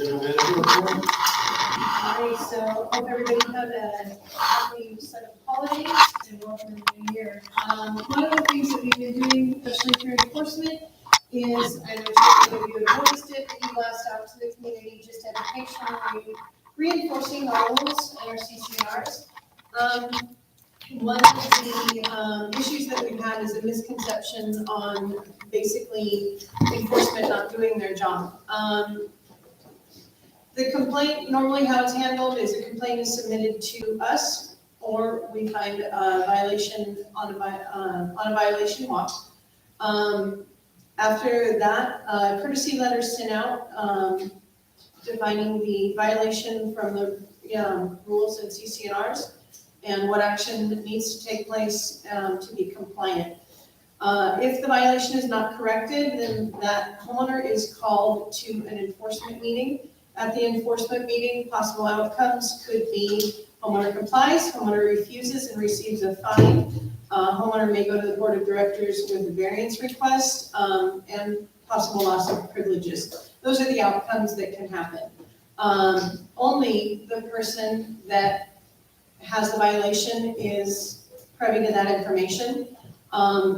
General Manager report. Alright, so hope everybody had a happy set of holidays and welcome to the new year. One of the things that we've been doing, especially through enforcement, is, I know some of you have noticed it, we blast out to the community just educationally reinforcing our rules and our CCRs. One of the issues that we've had is a misconception on basically enforcement not doing their job. The complaint, normally how it's handled is a complaint is submitted to us, or we find a violation on a violation walk. After that, courtesy letters sent out defining the violation from the rules and CCNRs and what action needs to take place to be compliant. If the violation is not corrected, then that homeowner is called to an enforcement meeting. At the enforcement meeting, possible outcomes could be homeowner complies, homeowner refuses and receives a fine. Homeowner may go to the board of directors with a variance request and possible loss of privileges. Those are the outcomes that can happen. Only the person that has the violation is privy to that information.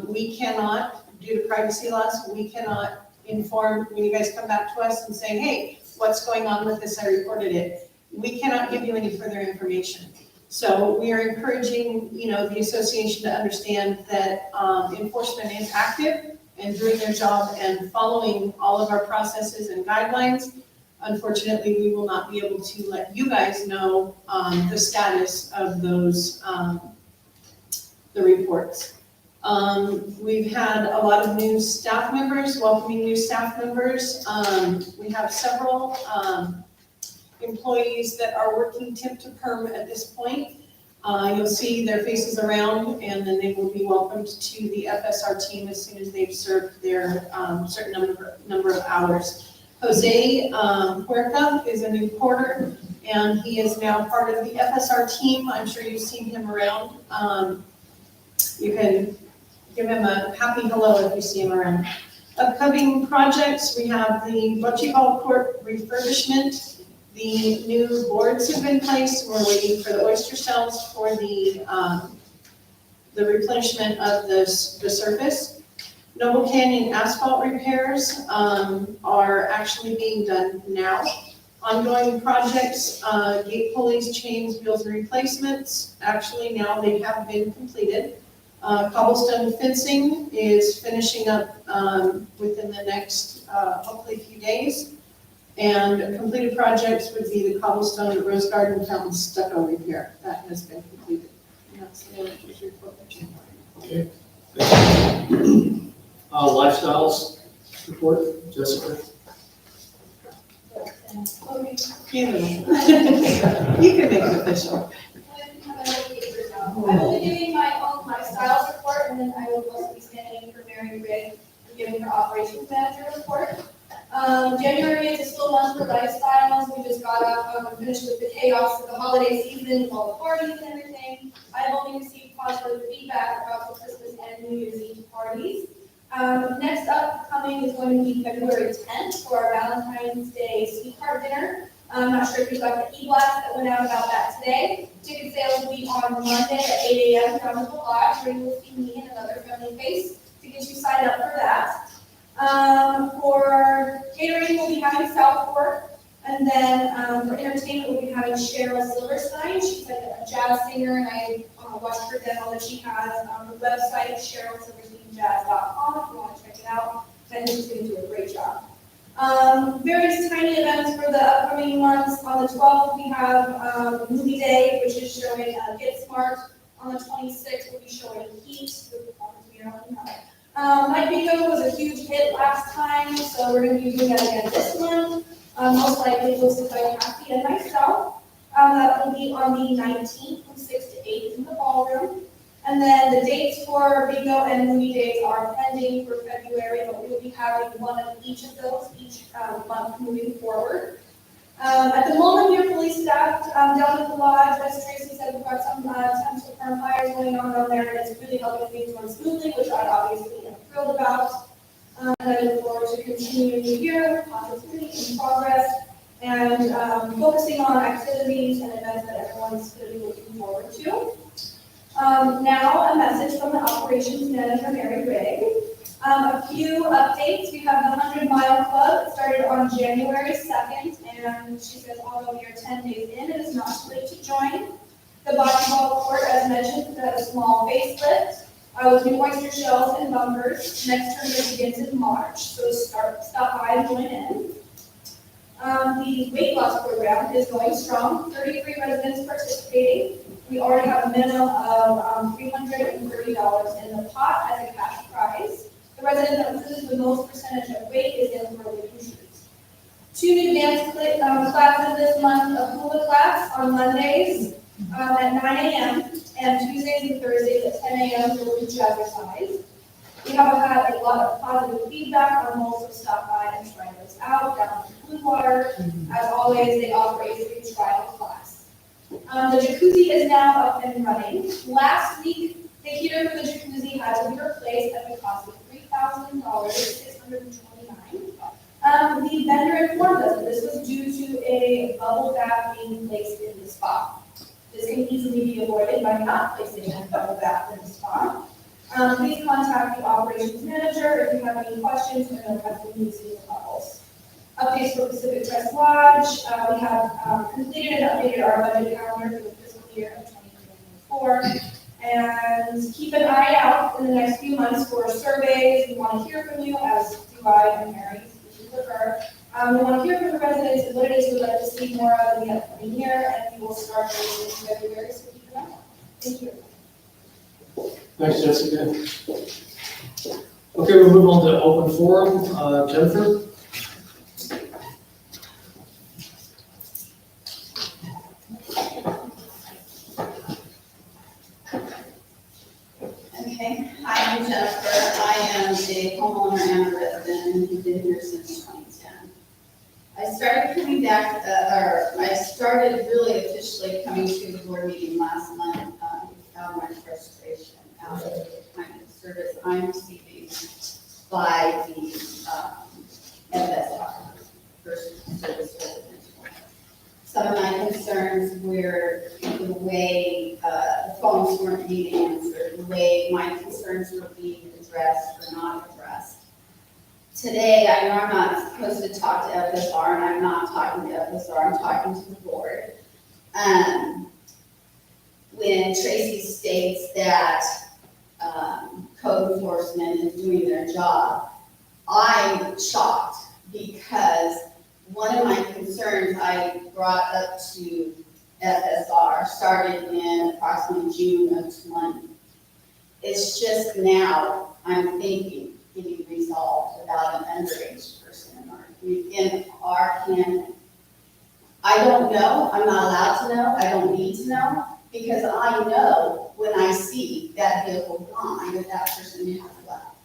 We cannot, due to privacy laws, we cannot inform, when you guys come back to us and say, hey, what's going on with this, I reported it. We cannot give you any further information. So we are encouraging, the association to understand that enforcement is active and doing their job and following all of our processes and guidelines. Unfortunately, we will not be able to let you guys know the status of those, the reports. We've had a lot of new staff members, welcoming new staff members. We have several employees that are working temp to perm at this point. You'll see their faces around, and then they will be welcomed to the FSR team as soon as they've served their certain number of hours. Jose Huerta is a new porter, and he is now part of the FSR team. I'm sure you've seen him around. You can give him a happy hello if you see him around. Upcoming projects, we have the Bocce Ball Court refurbishment. The new boards have been placed. We're waiting for the oyster shells for the replenishment of the surface. Noble Canyon asphalt repairs are actually being done now. Ongoing projects, gate pulleys, chains, wheels, and replacements. Actually, now they have been completed. Cobblestone fencing is finishing up within the next, hopefully, few days. And completed projects would be the cobblestone at Rose Garden Fountain stucco repair. That has been completed. And that's the manager's report. Okay. Thank you. Lifestyles report, Jessica. Okay. You can make it official. I will be giving my own lifestyles report, and then I will also be standing for Mary Ray and giving her operations manager report. January is a slow month for lifestyles. We just got up and finished with the chaos of the holiday season, all the parties and everything. I've only received positive feedback about the Christmas and New Year's Eve parties. Next up coming is going to be February 10th for our Valentine's Day sweetheart dinner. I'm not sure if you got the e-blast that went out about that today. Ticket sales will be on Monday at 8 a.m. down at the lodge, where you will see me and another friendly face to get you signed up for that. For catering, we'll be having South Fork, and then for entertainment, we'll be having Cheryl Silverstein. She's like a jazz singer, and I watched her demo that she has on the website, CherylSilversteinJazz.com, if you want to check it out. And she's going to do a great job. Various tiny events for the upcoming months. On the 12th, we have Movie Day, which is showing Get Smart. On the 26th, we'll be showing Heat. Mike Bingo was a huge hit last time, so we're going to be doing that again this month. Most likely hosted by Kathy and myself. That will be on the 19th from 6 to 8 in the ballroom. And then the dates for bingo and movie days are pending for February, but we will be having one of each of those each month moving forward. At the moment, we are fully staffed down at the lodge. As Tracy said, we've got some temps to perm hires going on down there, and it's really helping things run smoothly, which I obviously am thrilled about. And I look forward to continuing the year with positivity and progress. and focusing on activities and events that everyone's going to be looking forward to. Now, a message from the operations manager, Mary Rigg. A few updates. We have the 100-mile club. It started on January 2nd, and she says, although we are 10 days in, it is not too late to join. The volleyball court, as mentioned, had a small facelift with new oyster shells and bumpers. Next tournament begins in March, so stop by and join in. The weight loss program is going strong. 33 residents participating. We already have a minimum of $330 in the pot as a cash prize. The resident that loses the most percentage of weight is in for the injuries. 2 new dance classes this month, a hula class on Mondays at 9 a.m. and Tuesdays and Thursdays at 10 a.m. for jazzercise. We have had a lot of positive feedback on those, so stop by and try those out down in Blue Water. As always, they offer a free trial class. The jacuzzi is now up and running. Last week, the heater for the jacuzzi had to be replaced at the cost of $3,000, $629. The vendor informed us that this was due to a bubble bath being placed in the spa. This can easily be avoided by not placing a bubble bath in the spa. Please contact the operations manager if you have any questions or know how to use the bubbles. Updates for Pacific Crest Lodge. We have completed and updated our budget calendar for the fiscal year of 2024. And keep an eye out in the next few months for surveys. We want to hear from you, as do I and Mary, if you prefer. We want to hear from the residents and what it is we'd like to see more of in the upcoming year, and we will start those in February, so keep an eye out. Thank you. Thanks, Jessica. Okay, we'll move on to open forum. Jennifer? Okay, hi, I'm Jennifer. I am a homeowner and a resident, and have been here since 2010. I started really officially coming to the board meeting last month without my frustration out of the kind of service I'm receiving by the FSR, First Service Residential. Some of my concerns were the way the phones weren't being answered, the way my concerns were being addressed or not addressed. Today, I know I'm not supposed to talk to FSR, and I'm not talking to FSR, I'm talking to the board. When Tracy states that code enforcement is doing their job, I'm shocked because one of my concerns I brought up to FSR started in approximately June of 20. It's just now I'm thinking getting resolved about an underage person in our canon. I don't know, I'm not allowed to know, I don't need to know, because I know when I see that vehicle gone that that person has left.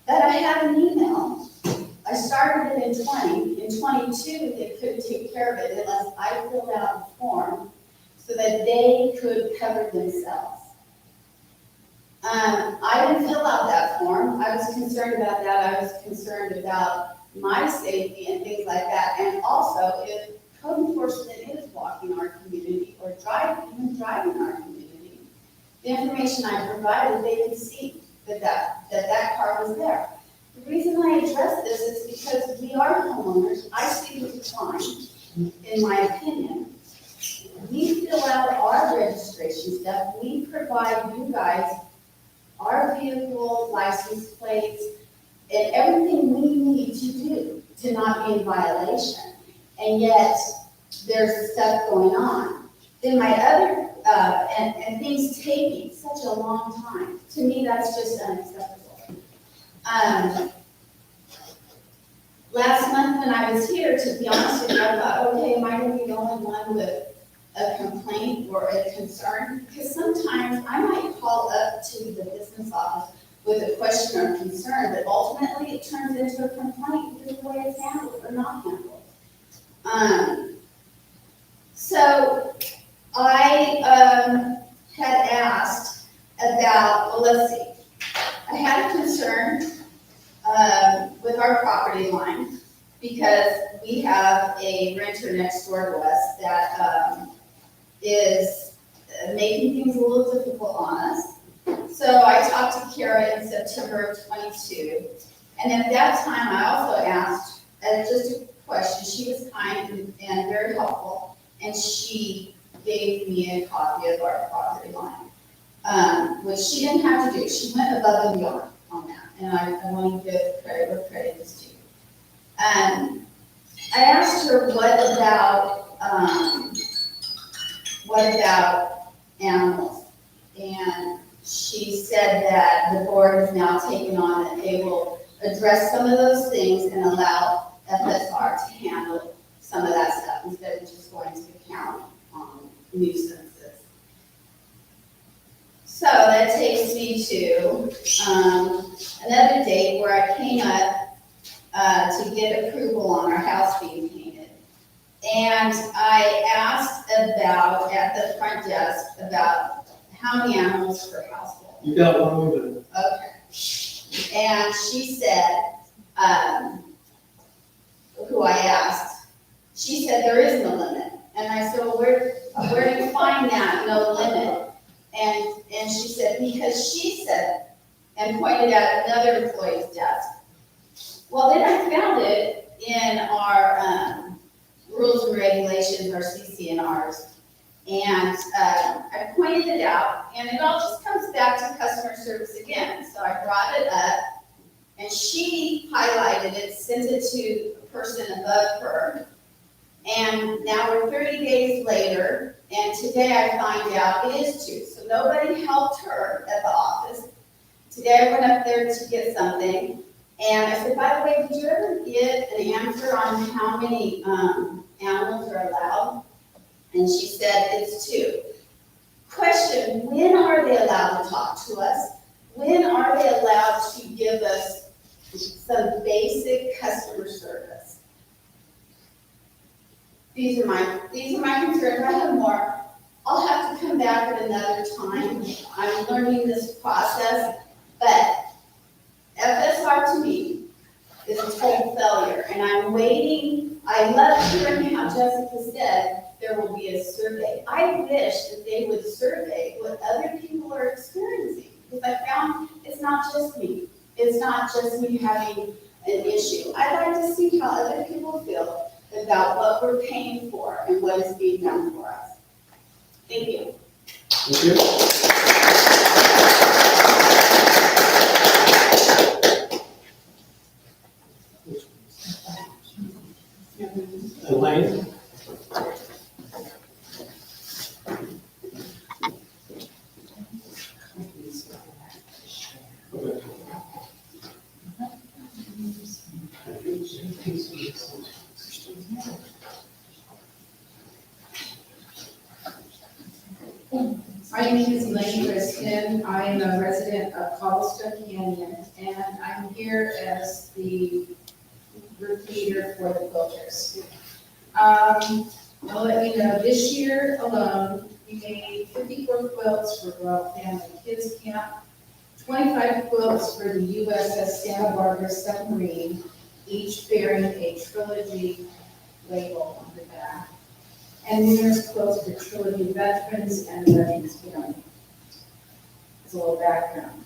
That I had an email. I started it in 20. In 22, they couldn't take care of it unless I filled out a form so that they could cover themselves. I didn't fill out that form. I was concerned about that. I was concerned about my safety and things like that. And also, if code enforcement is walking our community or even driving our community, the information I provided, they could see that car was there. The reason I address this is because we are homeowners. I see the decline, in my opinion. We fill out our registration stuff. We provide you guys our vehicle, license plates, and everything we need to do to not be in violation. And yet, there's stuff going on. Then my other, and things taking such a long time. To me, that's just unacceptable. Last month when I was here, to be honest with you, I thought, okay, am I going to be the only one with a complaint or a concern? Because sometimes I might call up to the business office with a question or concern, but ultimately it turns into a complaint because of the way it's handled or not handled. So I had asked about, well, let's see, I had a concern with our property line because we have have a renter next door to us that is making things a little difficult on us. So I talked to Kara in September of '22, and at that time I also asked, just a question, she was kind and very helpful, and she gave me a copy of our property line, which she didn't have to do. She went above and beyond on that, and I want to give credit where credit is due. I asked her, what about animals? And she said that the board has now taken on that they will address some of those things and allow FSR to handle some of that stuff instead of just going to the county on nuisances. So that takes me to another date where I came up to get approval on our house being painted. And I asked about, at the front desk, about how many animals per household. You got 1 minute. Okay. And she said, who I asked, she said there is no limit. And I said, well, where do you find that, no limit? And she said, because she said, and pointed at another employee's desk. Well, then I found it in our rules and regulations, our CC&Rs. And I pointed it out, and it all just comes back to customer service again. So I brought it up, and she highlighted it, sent it to a person above her. And now we're 30 days later, and today I find out it is 2. So nobody helped her at the office. Today I went up there to get something, and I said, by the way, did you ever get an answer on how many animals are allowed? And she said, it's 2. Question, when are they allowed to talk to us? When are they allowed to give us some basic customer service? These are my concerns. I have more. I'll have to come back at another time. I'm learning this process, but FSR to me is a total failure, and I'm waiting. I love hearing how Jessica said there will be a survey. I wish that they would survey what other people are experiencing, because I found it's not just me. It's not just me having an issue. I'd like to see how other people feel about what we're paying for and what is being done for us. Thank you. Thank you. Elaine? Okay. My name is Elaine Griskin. I am a resident of Cobblestone Canyon, and I'm here as the group leader for the quilters. I'll let you know, this year alone, we made 54 quilts for Royal Family Kids Camp, 25 quilts for the USS Santa Barbara submarine, each bearing a Trilogy label on the back, and numerous quilts for Trilogy veterans and veterans family. As a little background.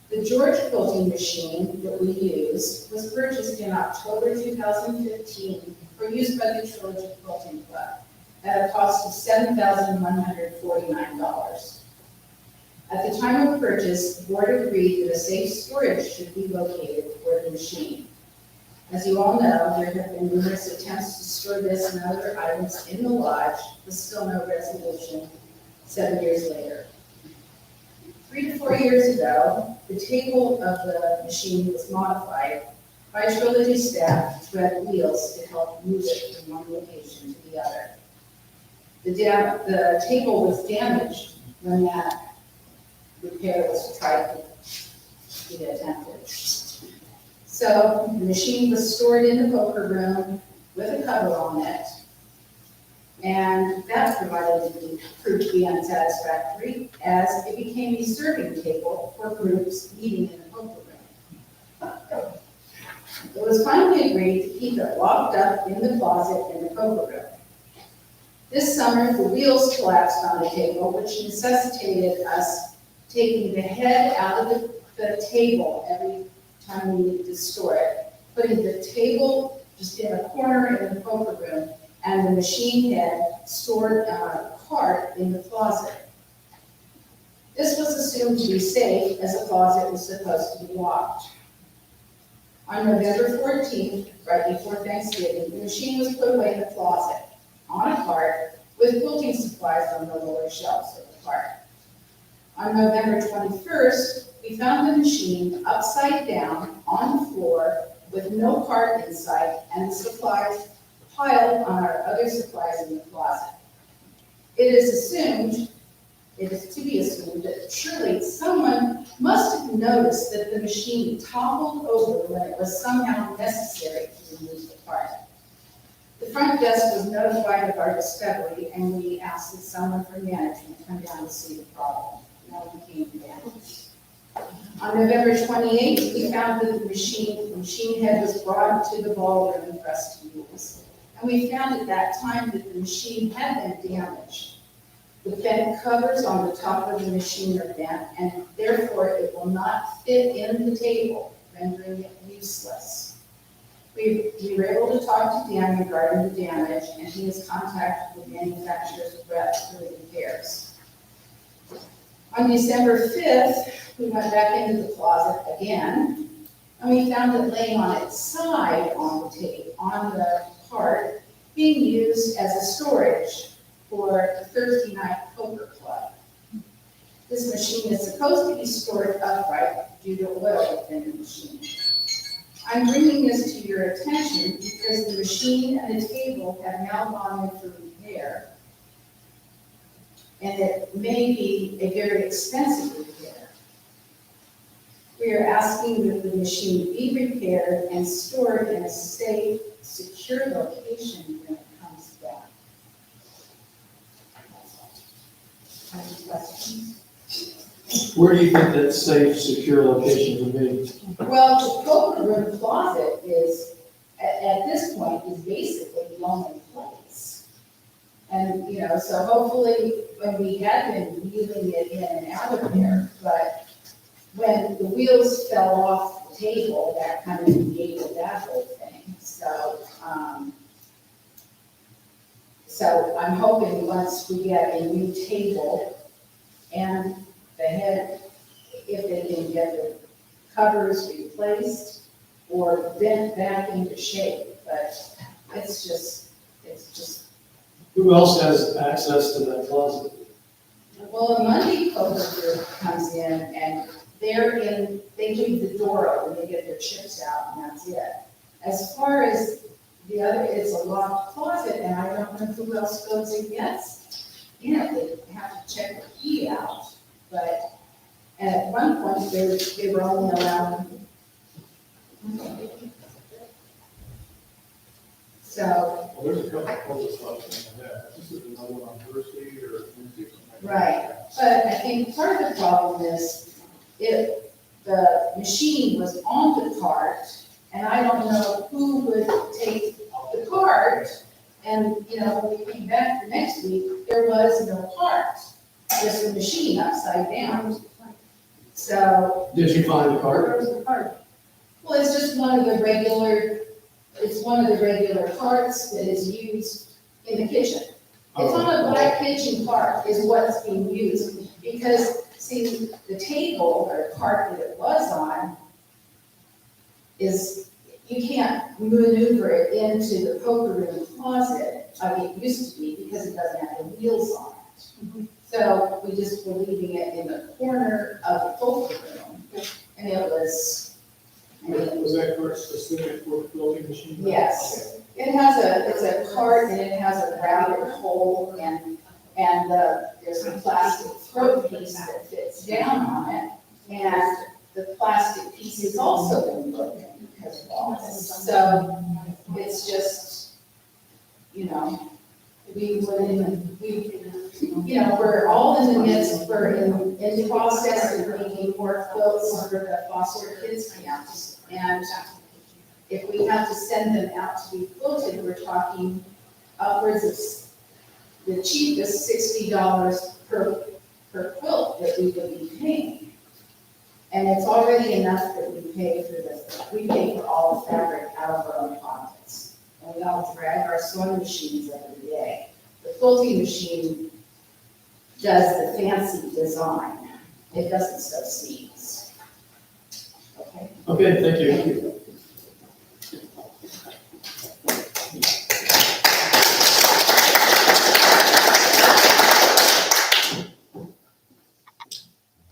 The George quilting machine that we use was purchased in October 2015 for use by the Trilogy Quilting Club at a cost of $7,149. At the time of purchase, the board agreed that a safe storage should be located for the machine. As you all know, there have been numerous attempts to store this and other items in the lodge, with still no resolution 7 years later. 3 to 4 years ago, the table of the machine was modified by Trilogy staff to add wheels to help move it from one location to the other. The table was damaged when that repair was tried to be attempted. So the machine was stored in the poker room with a cover on it, and that proved to be unsatisfactory, as it became a serving table for groups eating in the poker room. It was finally agreed to keep it locked up in the closet in the poker room. This summer, the wheels collapsed on the table, which necessitated us taking the head out of the table every time we needed to store it, putting the table just in a corner in the poker room, and the machine head stored on a cart in the closet. This was assumed to be safe, as the closet was supposed to be locked. On November 14th, right before Thanksgiving, the machine was put away in the closet on a cart with quilting supplies on the lower shelves of the cart. On November 21st, we found the machine upside down on the floor with no cart in sight and the supplies piled on our other supplies in the closet. It is to be assumed that surely someone must have noticed that the machine toppled over when it was somehow necessary to remove the cart. The front desk was notified of our discovery, and we asked that someone from management come down to see the problem. No one came down. On November 28th, we found that the machine head was brought to the ballroom and pressed to use. And we found at that time that the machine had been damaged. The bent covers on the top of the machine are bent, and therefore it will not fit in the table, rendering it useless. We were able to talk to Dan regarding the damage, and he has contacted the manufacturer's rep for the repairs. On December 5th, we went back into the closet again, and we found it laying on its side on the cart, being used as a storage for a Thursday night poker club. This machine is supposed to be stored upright due to oil within the machine. I'm bringing this to your attention because the machine and the table have now gone in for repair, and it may be a very expensive repair. We are asking that the machine be repaired and stored in a safe, secure location when it comes back. Any questions? Where do you think that safe, secure location would be? Well, the poker room closet is, at this point, is basically the only place. And, so hopefully, when we had been wheeling it in and out of there, but when the wheels fell off the table, that kind of negated that whole thing. So I'm hoping once we get a new table and the head, if they can get the covers replaced or bent back into shape, but it's just, Who else has access to that closet? well, a Monday poker group comes in and they leave the door open, they get their chips out and that's it. As far as the other, it's a locked closet and I don't know who else goes and gets. They have to check the key out, but at one point they were only allowing. So, Well, there's a couple of public spots in that. This is another one on Thursday or Wednesday. something like that. right, but I think part of the problem is if the machine was on the cart, and I don't know who would take the cart, and, when we came back the next week, there was no cart, just a machine upside down. So, Did you find the card? Where was the card? well, it's just one of the regular carts that is used in the kitchen. It's on a black kitchen cart is what's being used, because, see, the table or cart that it was on is, you can't maneuver it into the poker room closet, it used to be, because it doesn't have the wheels on it. So we just were leaving it in the corner of the poker room, and it was, Was that card specific for the quilting machine? yes. It's a cart and it has a rounded hole and there's a plastic throat piece that fits down on it. And the plastic piece has also been broken as well. So it's just, we're all in the midst, we're in the process of making more quilts for the foster kids camps. And If we have to send them out to be quilted, we're talking upwards of the cheapest $60 per quilt that we would be paying. And it's already enough that we pay for this. We pay for all the fabric out of our own pockets. And we all drag our sewing machines every day. The quilting machine does the fancy design. It doesn't sew seams. Okay? Okay, thank you.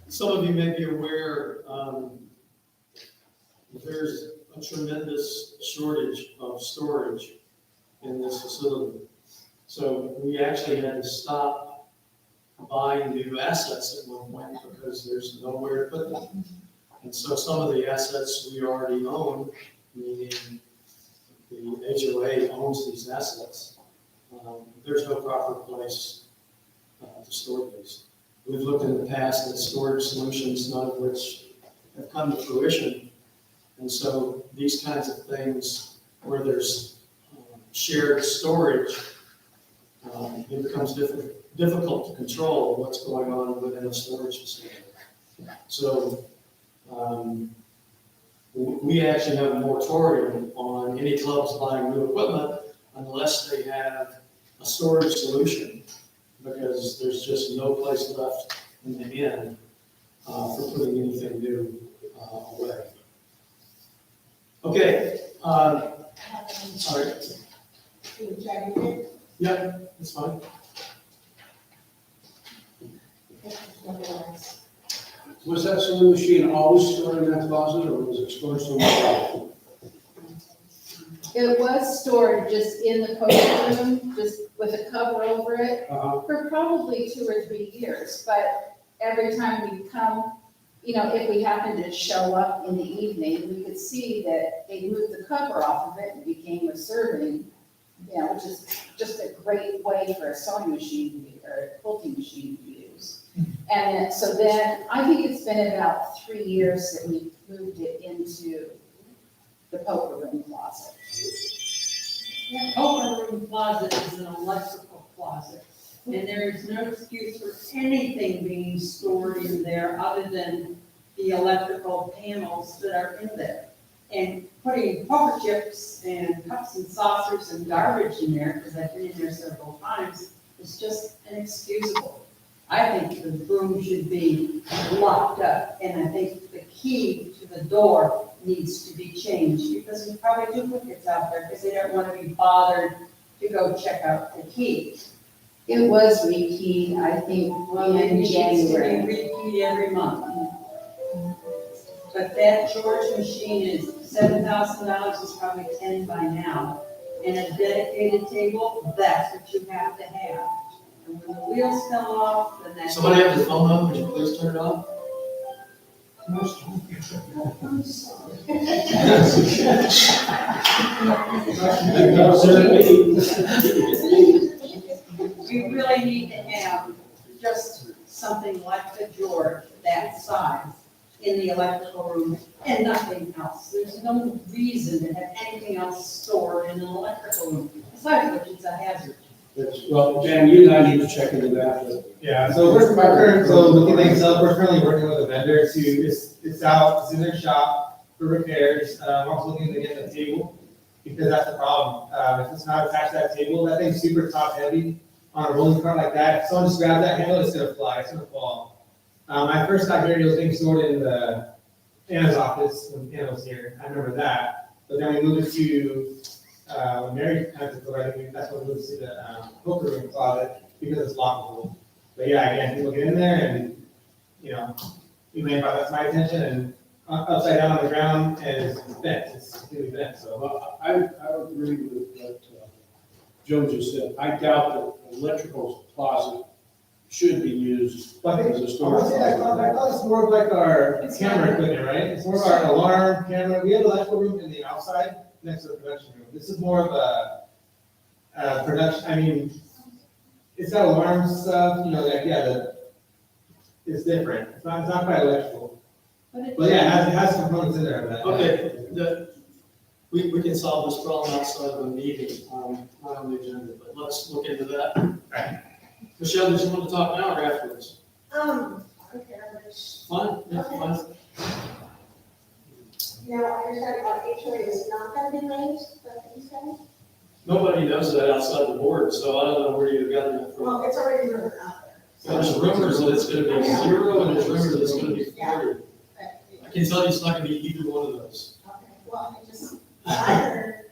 Some of you may be aware, there's a tremendous shortage of storage in this facility. So we actually had to stop buying new assets at one point because there's nowhere to put them. And so some of the assets we already own, meaning the HOA owns these assets. There's no proper place to store these. We've looked in the past at storage solutions, none of which have come to fruition. And so these kinds of things where there's shared storage, it becomes difficult to control what's going on within a storage facility. So we actually have a moratorium on any clubs buying new equipment unless they have a storage solution, because there's just no place left in the inn for putting anything new away. Okay, all right. Yeah, that's fine. Was that sewing machine always stored in that closet, or was it stored somewhere? It was stored just in the post room, just with a cover over it, for probably 2 or 3 years. But every time we come, if we happened to show up in the evening, we could see that they moved the cover off of it and became a serving, which is just a great way for a sewing machine or a quilting machine to use. And so then, I think it's been about 3 years that we moved it into the poker room closet. The poker room closet is an electrical closet, and there is no excuse for anything being stored in there other than the electrical panels that are in there. And putting poker chips and cups and saucers and garbage in there, because I've been in there several times, is just inexcusable. I think the room should be locked up, and I think the key to the door needs to be changed, because there's probably duplicates out there, because they don't want to be bothered to go check out the key. It was rekeyed, I think, in January. It needs to be rekeyed every month. But that storage machine is $7,000, it's probably 10 by now. And a dedicated table, that's what you have to have. And when the wheels fell off, then that's. Somebody have their phone on, would you please turn it off? I'm sorry. We really need to have just something like the George, that size, in the electrical room, and nothing else. There's no reason to have anything else stored in an electrical room, besides which it's a hazard. Well, Dan, you and I need to check into that, but Yeah, so looking things up, we're currently working with a vendor it's out, it's in their shop for repairs. I'm also looking to get the table, because that's the problem. If it's not attached to that table, that thing's super top heavy on a rolling cart like that. If someone just grabs that handle, it's gonna fly, it's gonna fall. When I first got here, it was being stored in Anna's office when Anna was here. I remember that. But then we moved it to, when Mary kind of took over, I think that's when we moved it to the poker room closet, because it's lockable. But yeah, again, people get in there and, you may have brought that to my attention, and upside down on the ground, and it's bent, it's completely bent, so. well, I would agree with what Joe just said. I doubt that electrical closet should be used Well, I think, as a I storage closet. thought it's more of like our camera equipment, right? It's more of our alarm, camera, we have an electrical room in the outside, next to the production room. This is more of a production, it's got alarm stuff, it's different. It's not quite electrical. But yeah, it has components in there of that. Okay, we can solve this problem outside of a meeting, not on the agenda, but let's look into that. Michelle, did you want to talk now or afterwards? Okay, which, Fine, yeah, Okay. fine. now I understand about HOA is not gonna be made, but you said? Nobody knows that outside the board, so I don't know where you got that from. Well, it's already rumor out there. There's rumors that it's gonna be 0, and there's rumors that it's gonna be 40. But, I can tell you it's not gonna be either one of those. okay, well, I just, what I heard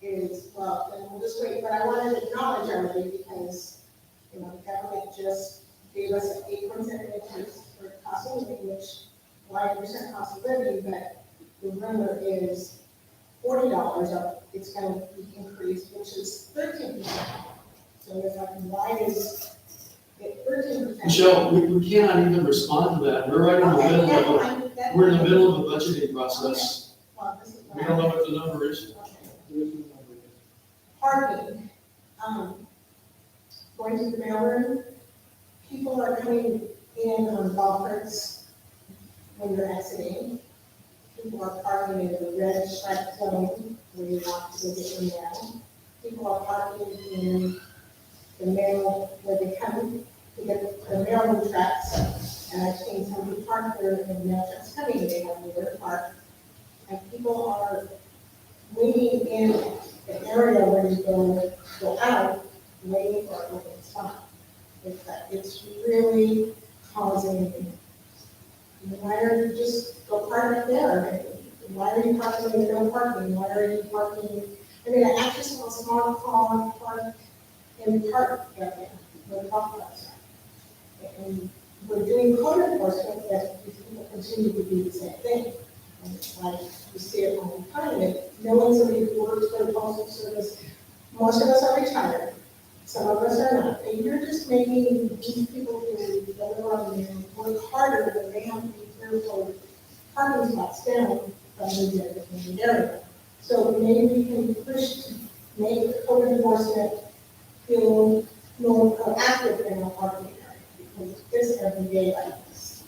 is, well, then we'll just wait, but I wanted to acknowledge everybody because, you know, the government just gave us an 8% increase for cost of living, which, well, I understand cost of living, but the rumor is $40 up, it's gonna be increased, which is 13%. So it's like, why is it 13%? Michelle, we cannot even respond to that. We're right in the Okay, middle never of mind, that- we're in the middle of a budgeting process. Well, this is what We I- don't know what the number is. Okay. Parking, going to the mailroom, people are coming in on golf carts when you're exiting. People are parking in the red stripe zone where you want to go get your mail. People are parking in the mail where they come to get the mailroom tracks. And I've seen somebody park there and the mail trucks coming, they have nowhere to park. And people are waiting in the area where you go out, waiting for an open spot. It's really causing, why are you just go park up there? Why are you parking when there's no parking? Why are you parking? I mean, I actually saw a small car park in the park area, where the golf carts are. And we're doing code enforcement, that these people continue to do the same thing. And it's like, you see it all the time, and no one's somebody who works for the postal service. Most of us are retired, some of us are not, and you're just making these people who deliver on the mail work harder than they have to be careful parking spots down from the area. So maybe we can push to make the code enforcement feel more proactive in our parking area, because it's every day like this.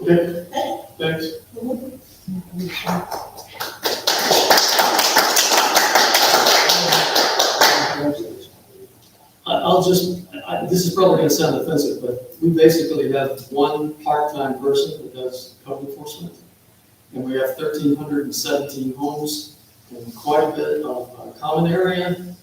Okay, thanks. This is probably gonna sound offensive, but we basically have one part-time person that does code enforcement. And we have 1,317 homes and quite a bit of common area.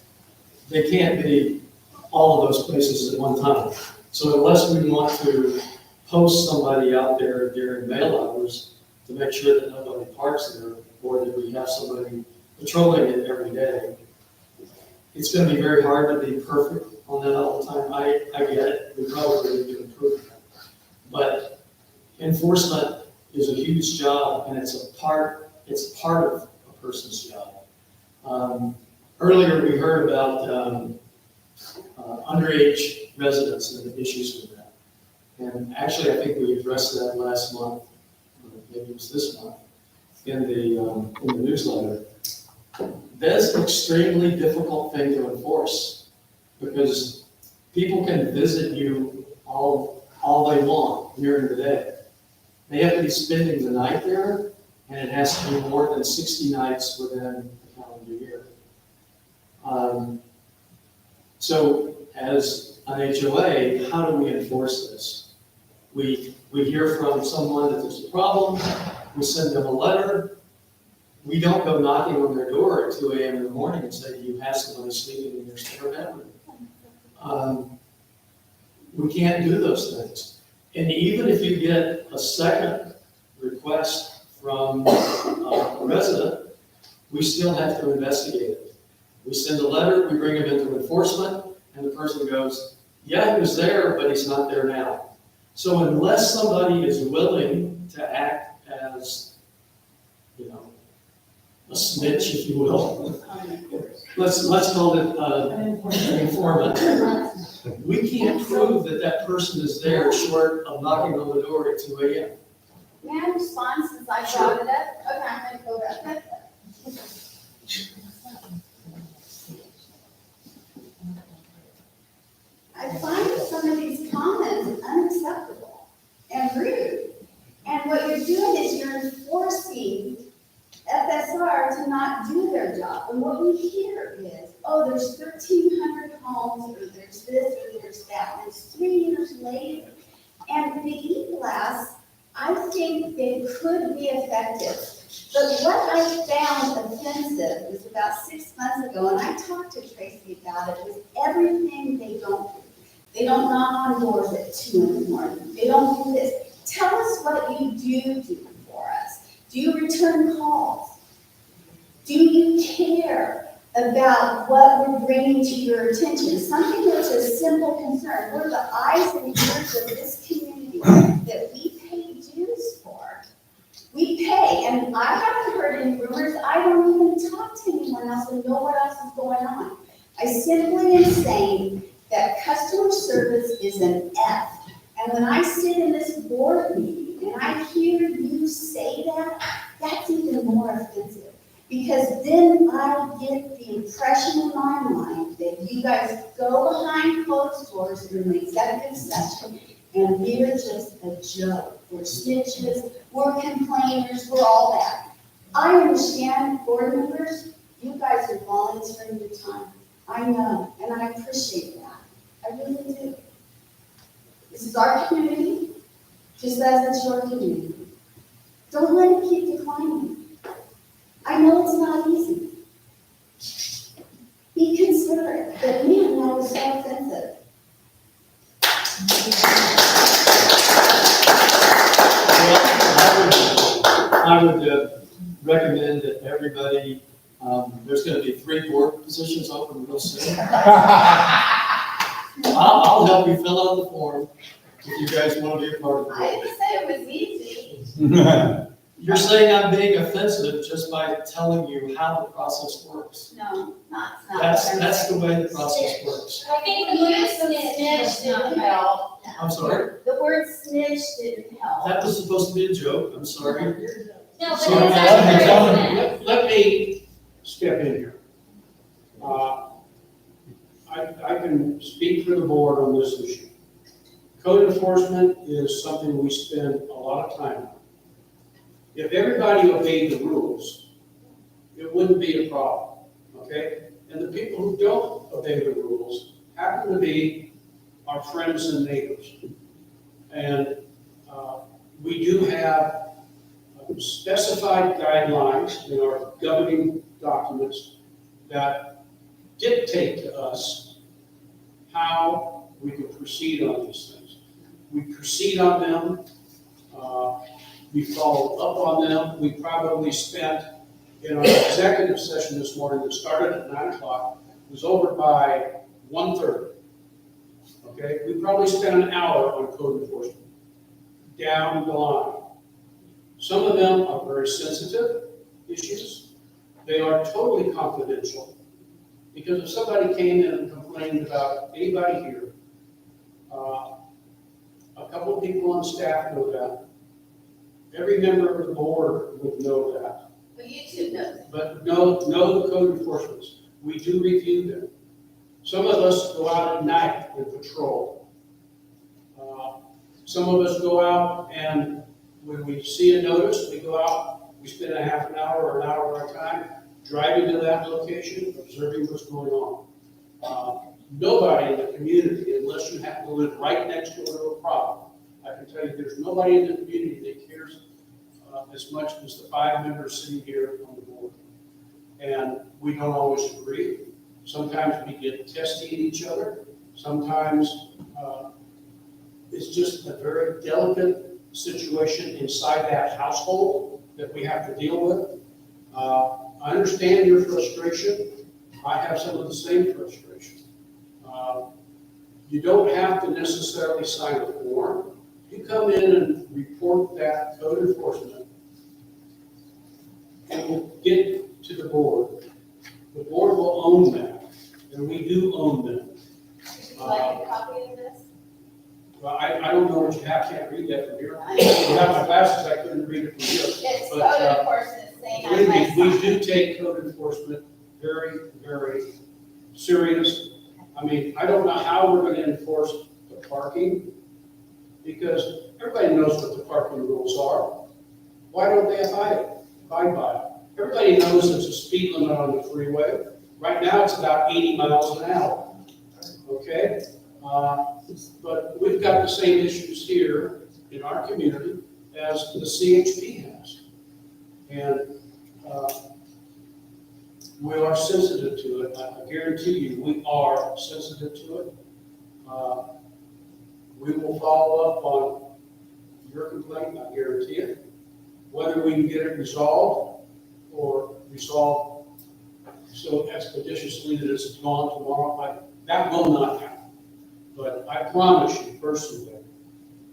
They can't be all of those places at one time. So unless we want to post somebody out there during mail hours to make sure that nobody parks there, or that we have somebody patrolling it every day, it's gonna be very hard to be perfect on that all the time. I get it, we probably need to improve that. But enforcement is a huge job, and it's part of a person's job. Earlier, we heard about underage residents and the issues with that. And actually, I think we addressed that last month, or maybe it was this month, in the newsletter. That's an extremely difficult thing to enforce, because people can visit you all they want during the day. They have to be spending the night there, and it has to be more than 60 nights within a calendar year. So as an HOA, how do we enforce this? We hear from someone that there's a problem, we send them a letter. We don't go knocking on their door at 2 a.m. in the morning and say, you have somebody sleeping in your spare bedroom. We can't do those things. And even if you get a second request from a resident, we still have to investigate it. We send a letter, we bring them into enforcement, and the person goes, yeah, he was there, but he's not there now. So unless somebody is willing to act as, a snitch, if you will, let's call it an informant. We can't prove that that person is there short of knocking on the door at 2 a.m. May I respond since I brought it up? Okay, I'm gonna go back. I find some of these comments unacceptable and rude. And what you're doing is you're enforcing oh, there's 1,300 homes, or there's this, or there's that, and it's 3 years later. And the e-blast, I think they could be effective. But what I found offensive was about 6 months ago, and I talked to Tracy about it, was everything they don't do. They don't knock on doors at 2 in the morning. They don't do this. Tell us what you do for us. Do you return calls? Do you care about what we're bringing to your attention? Something that's a simple concern. We're the eyes and ears of this community that we pay dues for. We pay, and I haven't heard any rumors. I don't even talk to anyone else and know what else is going on. I simply am saying that customer service is an F. And when I sit in this board meeting and I hear you say that, that's even more offensive. Because then I get the impression in my mind that you guys go behind closed doors in an executive session and we're just a joke. We're snitches, we're complainers, we're all that. I understand, board members, you guys are volunteering your time. I know, and I appreciate that. I really do. This is our community, just as it's your community. Don't let it keep declining. I know it's not easy. Be considerate, but man, that was so offensive. Well, I would recommend that everybody, there's going to be 3 board positions open real soon. I'll help you fill out the form if you guys want to be a part of I it. didn't say it was easy. You're saying I'm being offensive just by telling you how the process works. No, not. That's the way the process works. I think the word snitch didn't help. I'm sorry? The word snitch didn't help. That was supposed to be a joke, I'm sorry. No, but it's Sorry. actually very Let me step in here. I can speak for the board on this issue. Code enforcement is something we spend a lot of time on. If everybody obeyed the rules, it wouldn't be a problem, okay? And the people who don't obey the rules happen to be our friends and neighbors. And we do have specified guidelines in our governing documents that dictate to us how we can proceed on these things. We proceed on them, we follow up on them. We probably spent, in our executive session this morning that started at 9 o'clock, was over by 1:30. Okay, we probably spent an hour on code enforcement, down the line. Some of them are very sensitive issues. They are totally confidential. Because if somebody came in and complained about anybody here, a couple of people on staff know that. Every member of the board would know that. But you two know. But know the code enforcements. We do review them. Some of us go out at night and patrol. Some of us go out and when we see a notice, we go out, we spend a half an hour or an hour of our time driving to that location, observing what's going on. Nobody in the community, unless you happen to live right next door to a problem, I can tell you there's nobody in the community that cares as much as the 5 members sitting here on the board. And we don't always agree. Sometimes we get testy at each other. Sometimes it's just a very delicate situation inside that household that we have to deal with. I understand your frustration. I have some of the same frustration. You don't have to necessarily sign a form. You come in and report that code enforcement, and we'll get to the board. The board will own that, and we do own them. Would you like a copy of this? Well, I don't know what you have, can't read that from here. Without my glasses, I couldn't read it from here. It's But, code enforcement saying I Believe me, must we sign. do take code enforcement very, very serious. I mean, I don't know how we're going to enforce the parking, because everybody knows what the parking rules are. Why don't they abide by it? Everybody knows there's a speed limit on the freeway. Right now, it's about 80 miles an hour, okay? But we've got the same issues here in our community as the CHP has. And we are sensitive to it. I guarantee you, we are sensitive to it. We will follow up on your complaint, I guarantee it. Whether we can get it resolved or resolved so expeditiously that it's gone tomorrow, that will not happen. But I promise you personally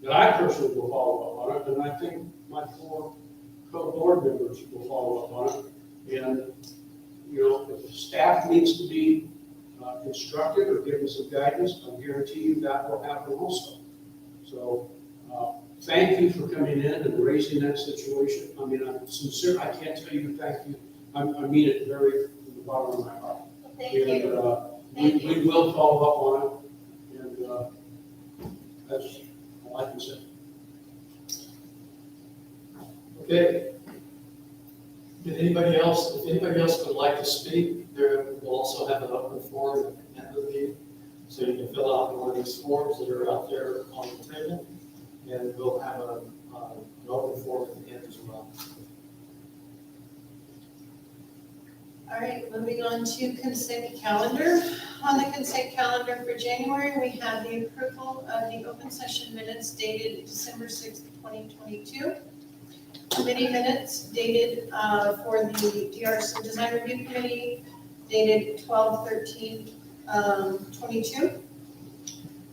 that I personally will follow up on it, and I think my 4 co-board members will follow up on it. And, you know, if staff needs to be instructed or given some guidance, I guarantee you that will happen also. So, thank you for coming in and raising that situation. I mean, I'm sincere, I can't tell you thank you. I mean it very from the bottom of my heart. Thank you. And we will follow up on it, and that's all I can say. Okay. If anybody else would like to speak, there will also have an open forum at the end of the meeting. So you can fill out one of these forms that are out there on the table, and we'll have an open forum at the end as well. All right, moving on to consent calendar. On the consent calendar for January, we have the approval of the open session minutes dated December 6th, 2022. Committee minutes dated for the DRC Design Review Committee dated 12/13/22.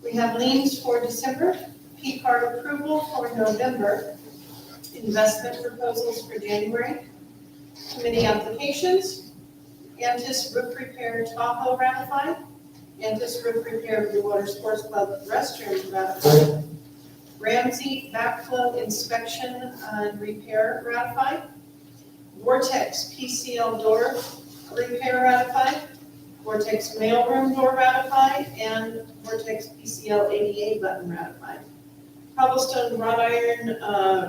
We have liens for December, P card approval for November, investment proposals for January, committee applications, Antis Roof Repair Tahoe ratified, Antis Roof Repair Blue Water Sports Club restrooms ratified, Ramsey backflow inspection and repair ratified, Vortex PCL door repair ratified, Vortex mailroom door ratified, and Vortex PCL ADA button ratified. Cobblestone wrought iron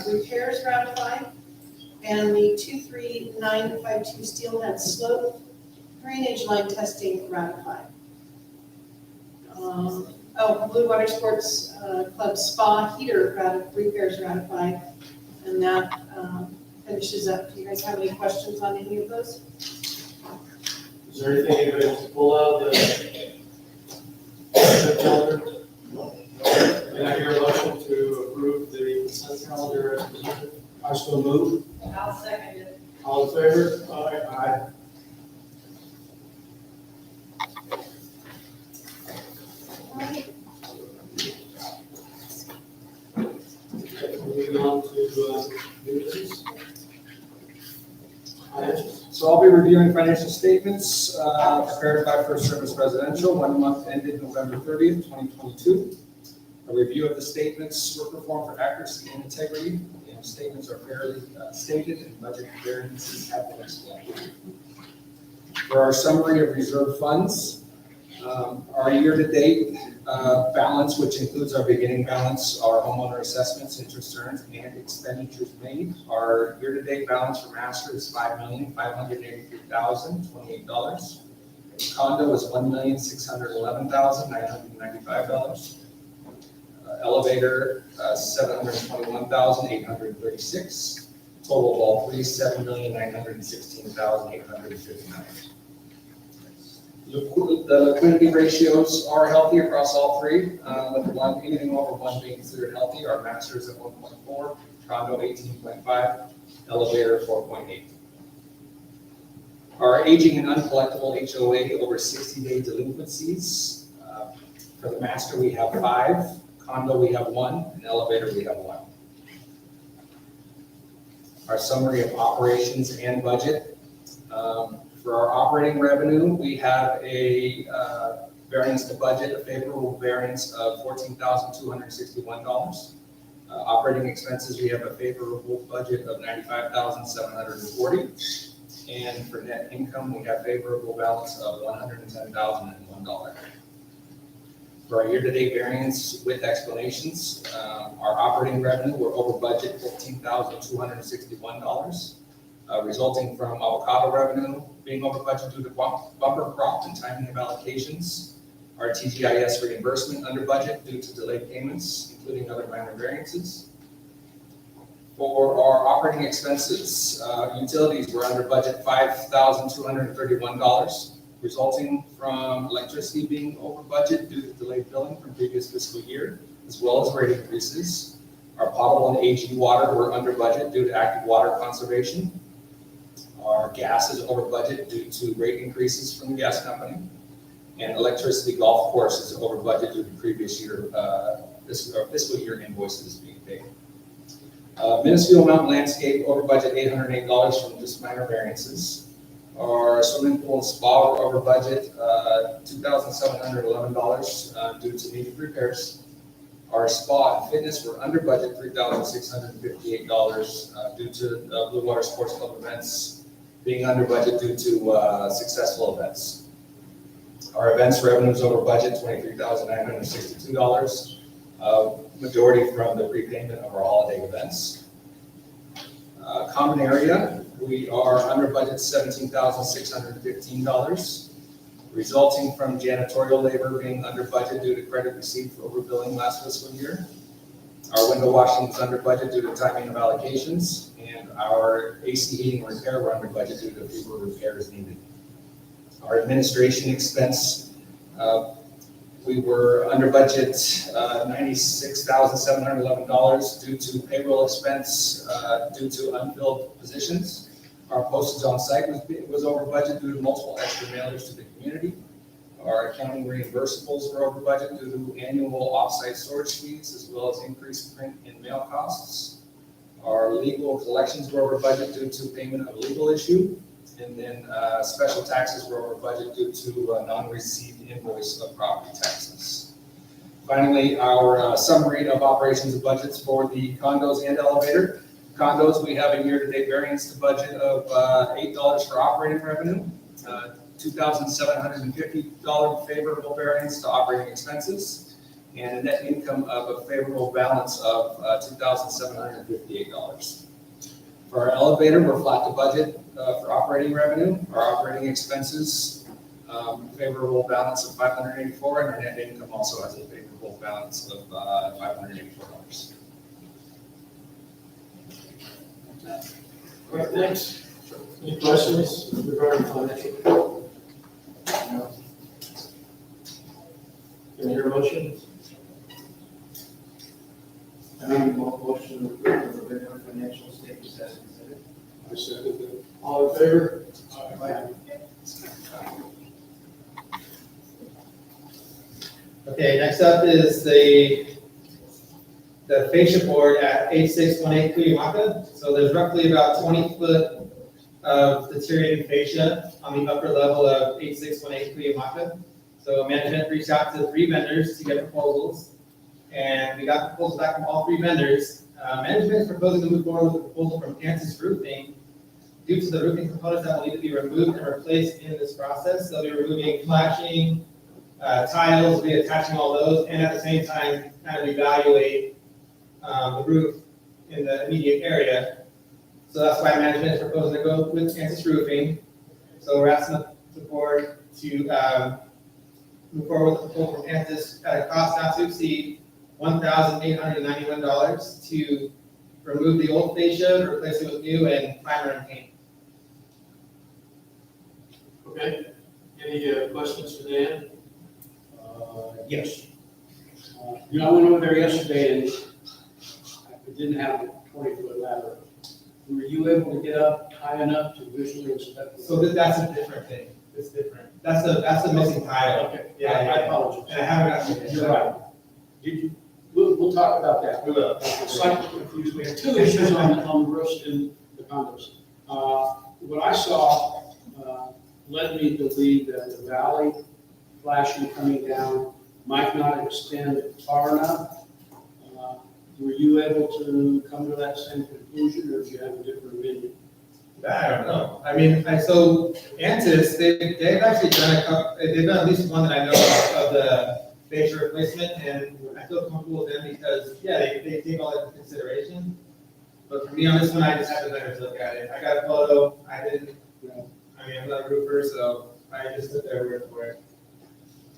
repairs ratified, and the 23952 steelhead slope drainage line testing ratified. Blue Water Sports Club spa heater repairs ratified, and that finishes up. Do you guys have any questions on any of those? Is there anything anybody wants to pull out of the consent calendar? Can I hear a motion to approve the consent calendar as presented? I still move. I'll second it. All in favor? Aye. Okay, moving on to new business. Financials. So I'll be reviewing financial statements prepared by First Service Residential, 1 month ended November 30th, 2022. A review of the statements were performed for accuracy and integrity, and statements are fairly stated and budget variances have been explained. For our summary of reserve funds, our year-to-date balance, which includes our beginning balance, our homeowner assessments, interest earned, and expenditures made. Our year-to-date balance for master is $5,583,028. Condo is $1,611,995. Elevator, $721,836. Total of all three, $7,916,859. The liquidity ratios are healthy across all three, with anything over 1 being considered healthy. Our master is at 1.4, condo 18.5, elevator 4.8. Our aging and uncollectible HOA over 60-day delinquencies. For the master, we have 5, condo we have 1, and elevator we have 1. Our summary of operations and budget. For our operating revenue, we have a variance to budget, a favorable variance of $14,261. Operating expenses, we have a favorable budget of $95,740. And for net income, we have favorable balance of $110,001. For our year-to-date variance with explanations, our operating revenue, we're over budget $15,261. resulting from avocado revenue being over budget due to bumper crop and timing of allocations. Our TGIS reimbursement under budget due to delayed payments, including other minor variances. For our operating expenses, utilities were under budget $5,231, resulting from electricity being over budget due to delayed billing from previous fiscal year, as well as rate increases. Our potable and AG water were under budget due to active water conservation. Our gas is over budget due to rate increases from the gas company. And electricity golf course is over budget due to previous year, fiscal year invoices being paid. Minuscule Mountain Landscape over budget $808 from just minor variances. Our swimming pool and spa were over budget $2,711 due to needed repairs. Our spa and fitness were under budget $3,658 due to Blue Water Sports Club events being under budget due to successful events. Our events revenue is over budget $23,962, majority from the prepayment of our holiday events. Common area, we are under budget $17,615, resulting from janitorial labor being under budget due to credit received for overbilling last fiscal year. Our window washing is under budget due to timing of allocations, and our AC heating repair were under budget due to fewer repairs needed. Our administration expense, we were under budget $96,711 due to payroll expense due to unfilled positions. Our postage on site was over budget due to multiple extra mailers to the community. Our accounting reimbursables were over budget due to annual offsite storage fees, as well as increased print and mail costs. Our legal collections were over budget due to payment of a legal issue. And then special taxes were over budget due to non-received invoice of property taxes. Finally, our summary of operations and budgets for the condos and elevator. Condos, we have a year-to-date variance to budget of $8 for operating revenue, $2,750 favorable variance to operating expenses, and a net income of a favorable balance of $2,758. For our elevator, we're flat to budget for operating revenue. Our operating expenses, favorable balance of $584, and our net income also has a favorable balance of $584. All right, thanks. Any questions regarding financial report? No. Can I hear a motion? I make a motion to approve the regular financial statements as presented. I second that. All in favor? Aye. Okay, next up is the fascia board at 8618 Cuyamaca. So there's roughly about 20 foot of deteriorating fascia on the upper level of 8618 Cuyamaca. So management reached out to 3 vendors to get proposals, and we got proposals back from all 3 vendors. Management is proposing to move forward with a proposal from Kansas Roofing due to the roofing components that will need to be removed and replaced in this process. They'll be removing flashing, tiles, be attaching all those, and at the same time, kind of evaluate the roof in the immediate area. So that's why management is proposing to go with Kansas Roofing. So we're asking the board to move forward with the proposal from Kansas at a cost not to exceed $1,891 to remove the old fascia, replace it with new, and primer and paint. Okay. Any questions for Dan? Yes. I went over there yesterday and I didn't have a 20-foot ladder. Were you able to get up high enough to visually inspect? So that's a different thing. It's different. That's the missing tile. Okay. Yeah, I yeah. apologize. And I haven't gotten. You're right. Did you? We'll talk about that. We will. Slightly confused. We have 2 issues on the roofs in the condos. What I saw led me to believe that the valley flashing coming down might not extend far enough. Were you able to come to that same conclusion, or did you have a different opinion? I don't know. I mean, so Antis, they've actually done they've done at least one that I know of the fascia replacement, and I feel comfortable with them because, yeah, they take all that into consideration. But for me on this one, I just had the vendors look at it. I got a photo, I didn't, I'm not a roofer, so I just took their word for it.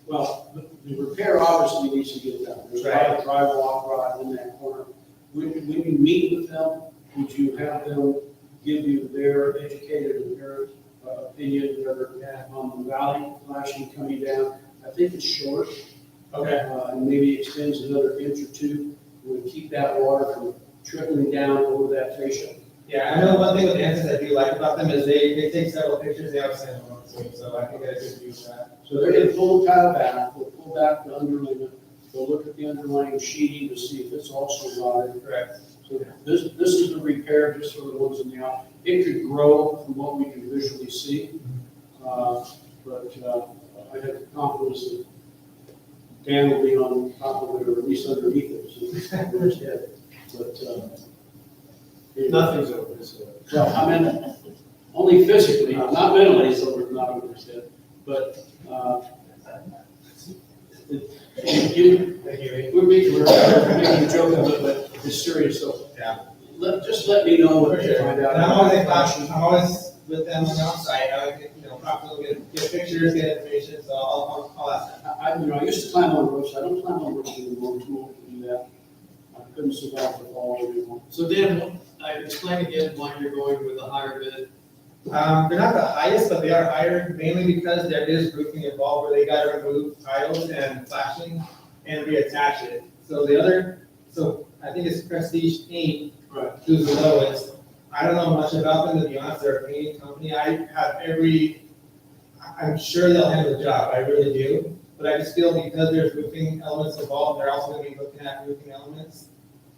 Well, the repair obviously needs to get done. There's a lot of drywall rot in that corner. When you meet with them, would you have them give you their educated and their opinion, whether on the valley flashing coming down? I think it's short. Okay. And maybe extends another inch or two. Would keep that water from trickling down over that fascia. Yeah, I know one thing with Ansys I do like about them is they take several pictures, they always send them on to me, so I think I could use that. So they're gonna pull the tile back, they'll pull back the underlayment, they'll look at the underlying sheeting to see if it's also rotted. Correct. So this is the repair, just for the ones in the out. It could grow from what we can visually see. But I have confidence that Dan will be on top of it, or at least underneath it, so it's over his head. But, Nothing's over his head. well, I mean, only physically, not mentally, it's over, not over his head. But, we're making a joke of it, but it's serious, so. Yeah. Just let me know what For you sure. find And out. I'm always with them on the outside, I would get, get pictures, get information, so I'll ask them. I used to climb on roofs, I don't climb on roofs anymore, too old to do that. I couldn't survive the fall anymore. So Dan, explain again why you're going with a higher bid. They're not the highest, but they are higher mainly because there is roofing involved where they gotta remove tiles and flashing and reattach it. So I think it's Prestige Paint, Right. who's the lowest. I don't know much about them, to be honest, they're a painting company. I'm sure they'll handle the job, I really do. But I just feel because there's roofing elements involved, they're also gonna be looking at roofing elements.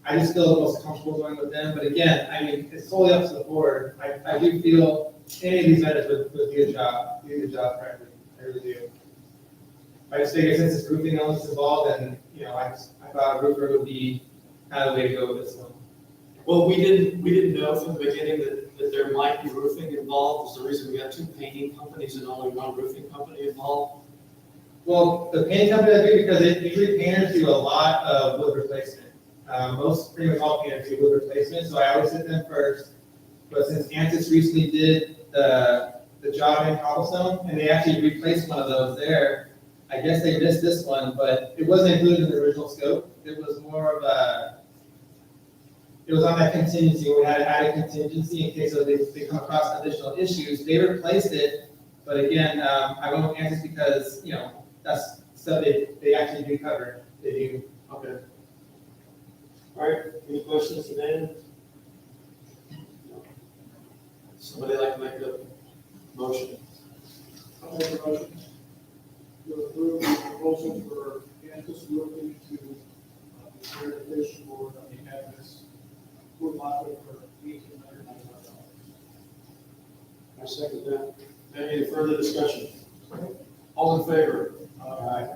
I just feel the most comfortable going with them, but again, I mean, it's totally up to the board. I do feel any of these vendors would do the job correctly, I really do. I just figured since it's roofing elements involved, and, I thought a roofer would be kind of the way to go with this one. Well, we didn't know from the beginning that there might be roofing involved. Is the reason we got two painting companies and only one roofing company involved? Well, the paint company I do, because usually painters do a lot of wood replacement. Pretty much all painters do wood replacement, so I always hit them first. But since Ansys recently did the job in cobblestone, and they actually replaced one of those there, I guess they missed this one, but it wasn't included in the original scope. It was more of it was on that contingency, we had to add a contingency in case they come across additional issues. They replaced it, but again, I went with Ansys because, that's stuff they actually do cover. They do. Okay. All right, any questions to Dan? Somebody like to make a motion? I'll make a motion to approve the proposal for Kansas Roofing to repair the fish board on the campus wood lot for $1,895. I second that. Any further discussion? All in favor? Aye.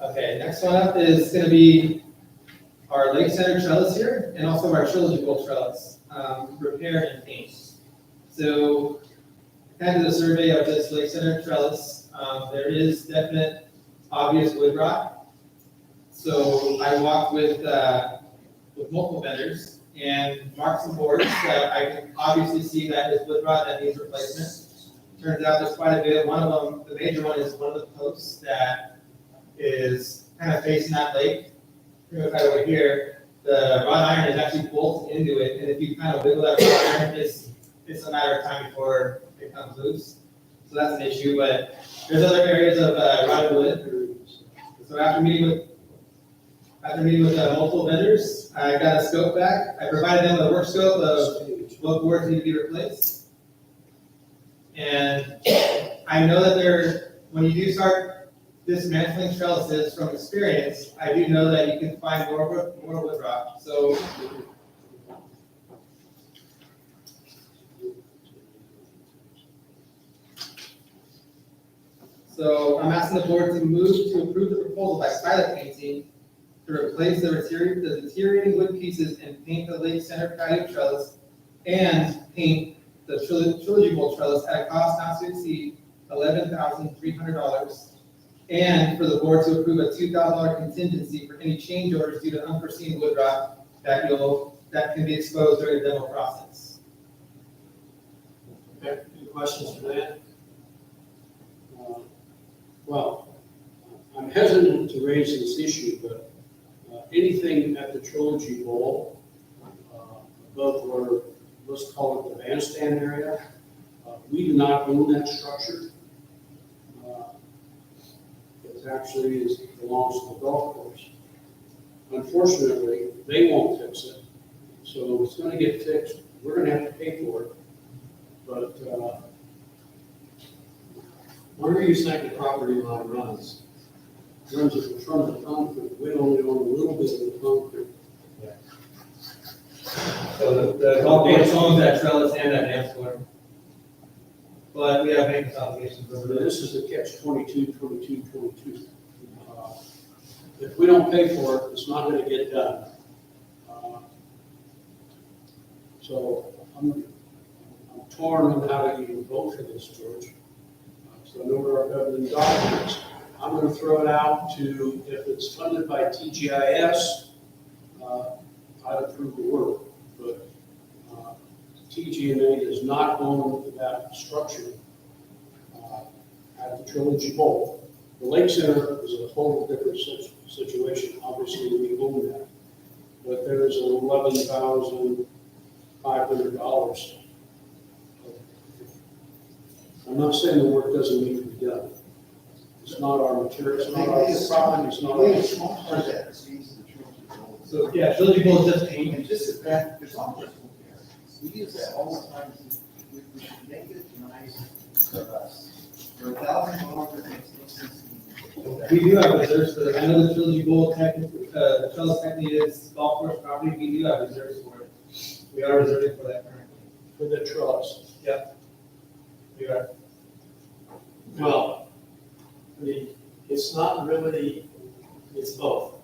Okay, next one up is gonna be our Lake Center trellis here, and also our Trilogy Bowl trellis, repair and paint. So, kind of the survey of this Lake Center trellis, there is definite obvious wood rot. So I walked with multiple vendors and marked some boards that I can obviously see that is wood rot that needs replacement. Turns out there's quite a bit. One of them, the major one, is one of the posts that is kind of facing that lake. Pretty much right over here, the wrought iron is actually bolted into it, and if you kind of wiggle that wrought iron, it's a matter of time before it comes loose. So that's an issue, but there's other areas of rotted wood. So after meeting with multiple vendors, I got a scope back. I provided them with a work scope of what boards need to be replaced. And I know that when you do start dismantling trellises from experience, I do know that you can find more wood rot. So I'm asking the board to move to approve the proposal by Skylight Painting to replace the deteriorating wood pieces and paint the Lake Center patio trellis and paint the Trilogy Bowl trellis at a cost not to exceed $11,300. And for the board to approve a $2,000 contingency for any change orders due to unforeseen wood rot that can be exposed during the demo process. Okay, any questions for that? Well, I'm hesitant to raise this issue, but anything at the Trilogy Bowl, above where, let's call it the bandstand area, we do not own that structure. It actually belongs to the golf course. Unfortunately, they won't fix it, so it's gonna get fixed. We're gonna have to pay for it, but, Where do you think the property line runs? runs it in front of the concrete. We only own a little bit of the concrete. So the golf course owns that trellis and that dance floor. But we have maintenance obligations over this. This is the catch 22. If we don't pay for it, it's not gonna get done. So I'm torn on how to even vote for this, George. So I know where our governing documents. I'm gonna throw it out to, if it's funded by TGIS, I'd approve the work. But TGMA does not own that structure at the Trilogy Bowl. The Lake Center is a whole different situation. Obviously, we own that. But there is $11,500. I'm not saying the work doesn't need to be done. It's not our material, it's not our property, it's not our. small part of that receives the Trilogy Bowl. So, yeah, Trilogy Bowl is just paint. And just as bad, there's all just there. We use that all the time. We should make it nice for us. For $1,000, it makes no sense to me. We do have reserves for that. I know the Trilogy Bowl technically, the trellis technically is golf course property. We do have reserves for it. We are reserving for that currently. For the trellis. We are. Well, I mean, it's not really, it's both.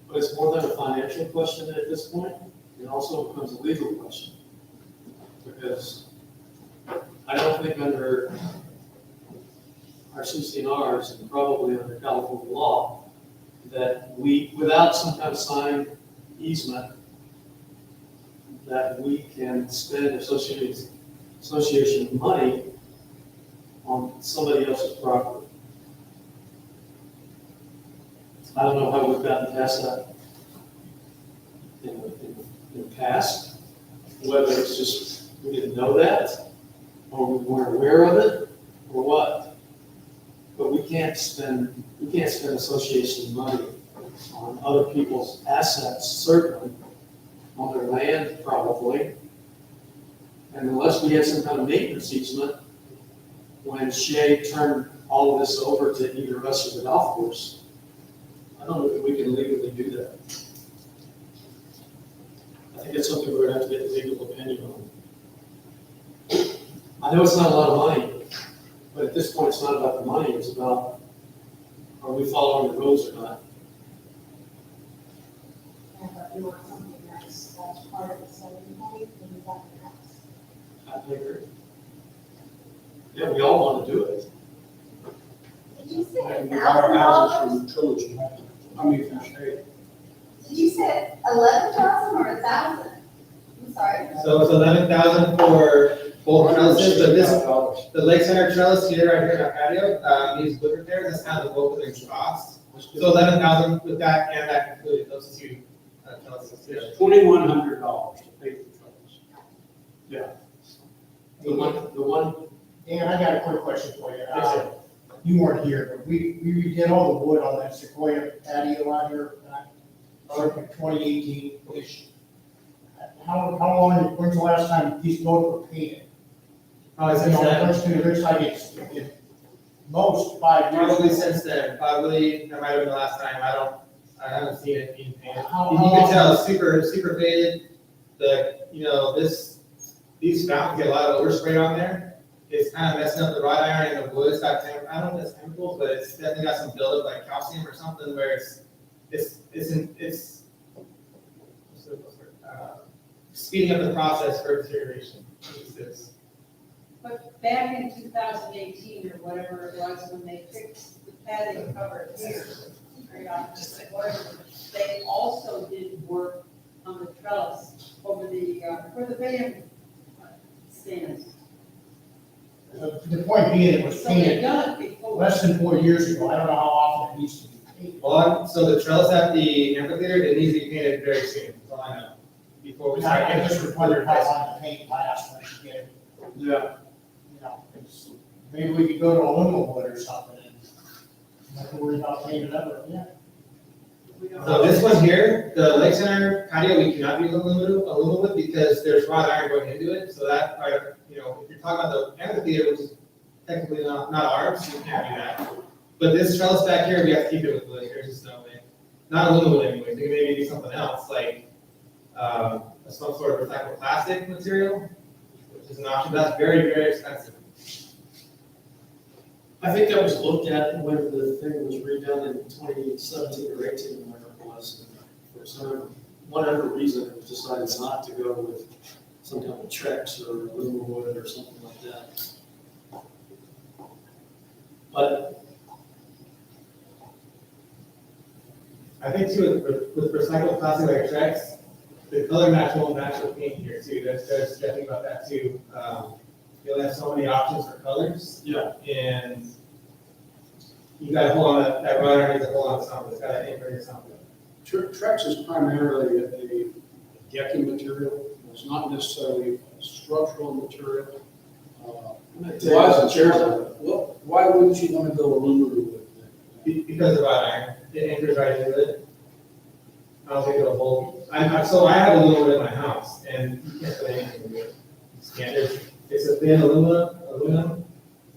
But it's more than a financial question at this point. It also becomes a legal question. Because I don't think under our CCNRs and probably under California law, that we, without some kind of signed easement, that we can spend association money on somebody else's property. I don't know how we've gotten past that in the past, whether it's just we didn't know that, or we weren't aware of it, or what. But we can't spend association money on other people's assets, certainly, on their land probably. And unless we had some kind of maintenance easement, when Shay turned all of this over to either us or the golf course, I don't know if we can legally do that. I think it's something we're gonna have to get a legal opinion on. I know it's not a lot of money, but at this point, it's not about the money, it's about, are we following the rules or not? And if you want something that's part of the selling point, then you got the house. I agree. Yeah, we all want to do it. Did you say And we got our $1,000? houses from Trilogy. I mean, from Shade. Did you say 11,000 or 1,000? I'm sorry. So it's 11,000 for both trellises, but this, $165. the Lake Center trellis here, right here in our patio, needs wood repairs. That's kind of the bulk of their cost. So 11,000 with that, and that included those two trellises. It's $2,100 to pay for trellis. Yeah. The one, Dan, I got a quick question for you. Yes, sir. You weren't here, but we redid all the wood on that Sequoia patio out here, in 2018-ish. How long, when's the last time these boats were painted? Probably You since know, then, first two, it looks like it's most 5 years. probably since then, probably, that might have been the last time. I haven't seen it being painted. How You long- can tell it's super faded. These fountains get a lot of overspray on there. It's kind of messing up the wrought iron and the wood. It's got, I don't know if it's chemicals, but it's definitely got some buildup like calcium or something where it's speeding up the process for deterioration. But back in 2018 or whatever it was, when they fixed the patio cover here, right on the Sequoia, they also did work on the trellis over the, where the band stands. The point being, it was So they've painted done it before. less than 4 years ago. I don't know how often it needs to be painted. Well, so the trellis at the amphitheater, it needs to be painted very soon, that's all I know. Before we start I getting just wondered how long the paint lasts when you get it, Yeah. you know, it's- maybe we could go to aluminum wood or something and not have to worry about painting it up again. We don't So this one here, the Lake Center patio, we cannot use aluminum wood because there's wrought iron going into it, so that, you know, if you're talking about the amphitheater, which is technically not ours, we can't do that. But this trellis back here, we have to keep it with wood, there's just no way. Not aluminum wood anyway, they maybe do something else, like, some sort of recycled plastic material, which is an option, that's very, very expensive. I think that was looked at when the thing was redone in 2017 or 18, whatever it was. And for some, whatever reason, it was decided not to go with some kind of Trex or aluminum wood or something like that. But I think too, with recycled plastic like Trex, the color match won't match the paint here too, that's definitely about that too. You only have so many options for colors. Yeah. And you gotta hold on, that rudder needs to hold on to something, it's gotta anchor to something. Trex is primarily a decking material, it's not necessarily a structural material. Why wouldn't you want to go aluminum with it? Because of rod iron, it anchors right into it. I don't think it'll hold. So I have aluminum in my house, and you can't put anything into it. You just can't. It's a thin aluminum.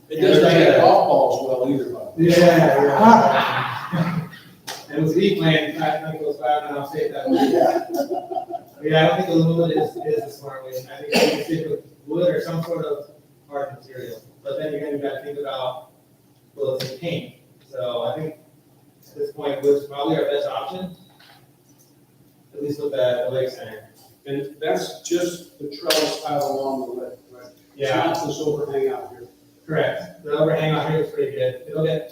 It doesn't take golf balls well either, by the way. Yeah. And with leaf playing, I think it goes by, and I'll say it that way. Yeah, I don't think aluminum is the smart way. I think you can stick with wood or some sort of hard material. But then again, you gotta think about, well, it's paint. So I think at this point, wood's probably our best option. At least with the lake center. And that's just the trellis out along the lake, right? Yeah, It's not this overhang out here. correct. The overhang on here is pretty good.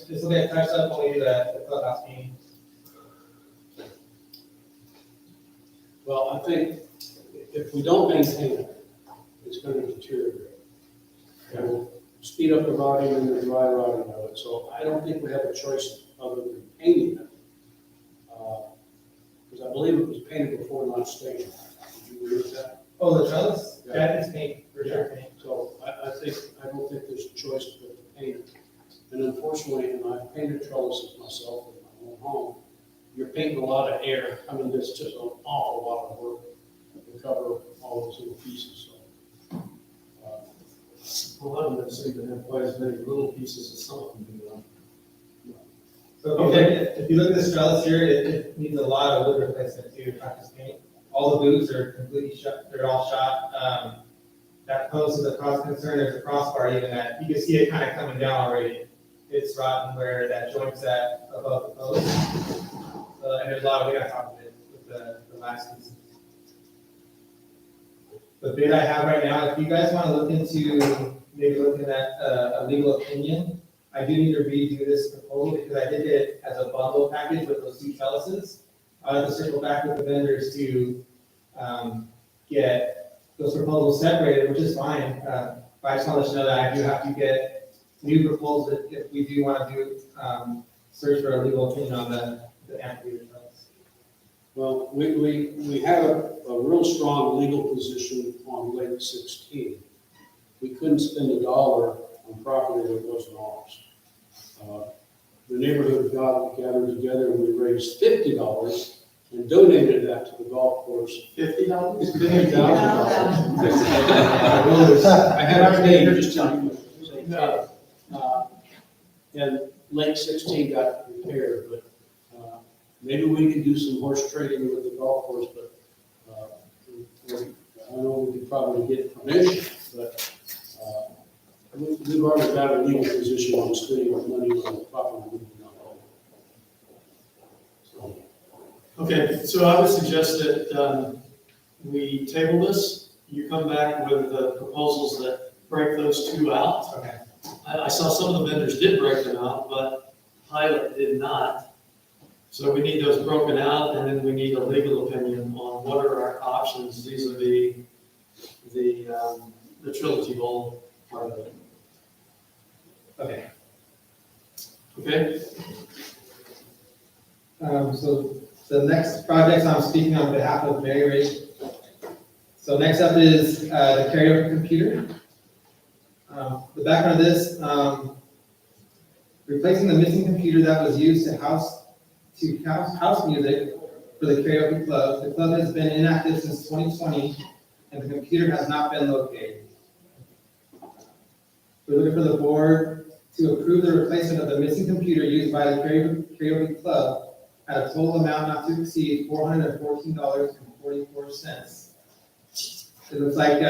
This will get touched up when we do the clubhouse paint. Well, I think if we don't maintain it, it's going to deteriorate. It will speed up the rotting and the dry rotting of it, so I don't think we have a choice other than painting it. Because I believe it was painted before not stained. Did you agree with that? Oh, the trellis? Yeah. That is paint, for sure paint. So I don't think there's a choice but to paint it. And unfortunately, and I've painted trellises myself in my own home, you're painting a lot of air. I mean, there's just an awful lot of work to cover all those little pieces, so. well, I don't seem to have quite as many little pieces as some of them do. So if you look at this trellis here, it needs a lot of wood replacement too, not just paint. All the boots are completely shut, they're all shot. That post is a cause of concern, there's a crossbar even that, you can see it kind of coming down already. It's rotten where that joint's at above the post. And there's a lot of weight on top of it with the last pieces. The bid I have right now, if you guys want to look into, maybe looking at a legal opinion, I do need to redo this proposal because I did it as a bundle package with those two trellises. I have to circle back with the vendors to get those proposals separated, which is fine. But I just want to let you know that I do have to get new proposals if we do want to do search for a legal opinion on the amphitheater trellis. Well, we have a real strong legal position on Lake 16. We couldn't spend $1 on property that wasn't ours. The neighborhood gathered together and we raised $50 and donated that to the golf course. $50? $50,000. I had a name, just telling you. And Lake 16 got repaired, but maybe we could do some horse trading with the golf course, but I know we could probably get permission, but we've already got a legal position on spending money on the property we do not own. So, Okay, so I would suggest that we table this. You come back with the proposals that break those two out. Okay. I saw some of the vendors did break them out, but Pilot did not. So we need those broken out, and then we need a legal opinion on what are our options vis-a-vis the Trilogy Bowl part of it. Okay. Okay? So the next projects I'm speaking on behalf of Mary Ray. So next up is the karaoke computer. The background of this, replacing the missing computer that was used to house music for the karaoke club. The club has been inactive since 2020, and the computer has not been located. We're looking for the board to approve the replacement of the missing computer used by the karaoke club at a total amount not to exceed $414.44. It looks like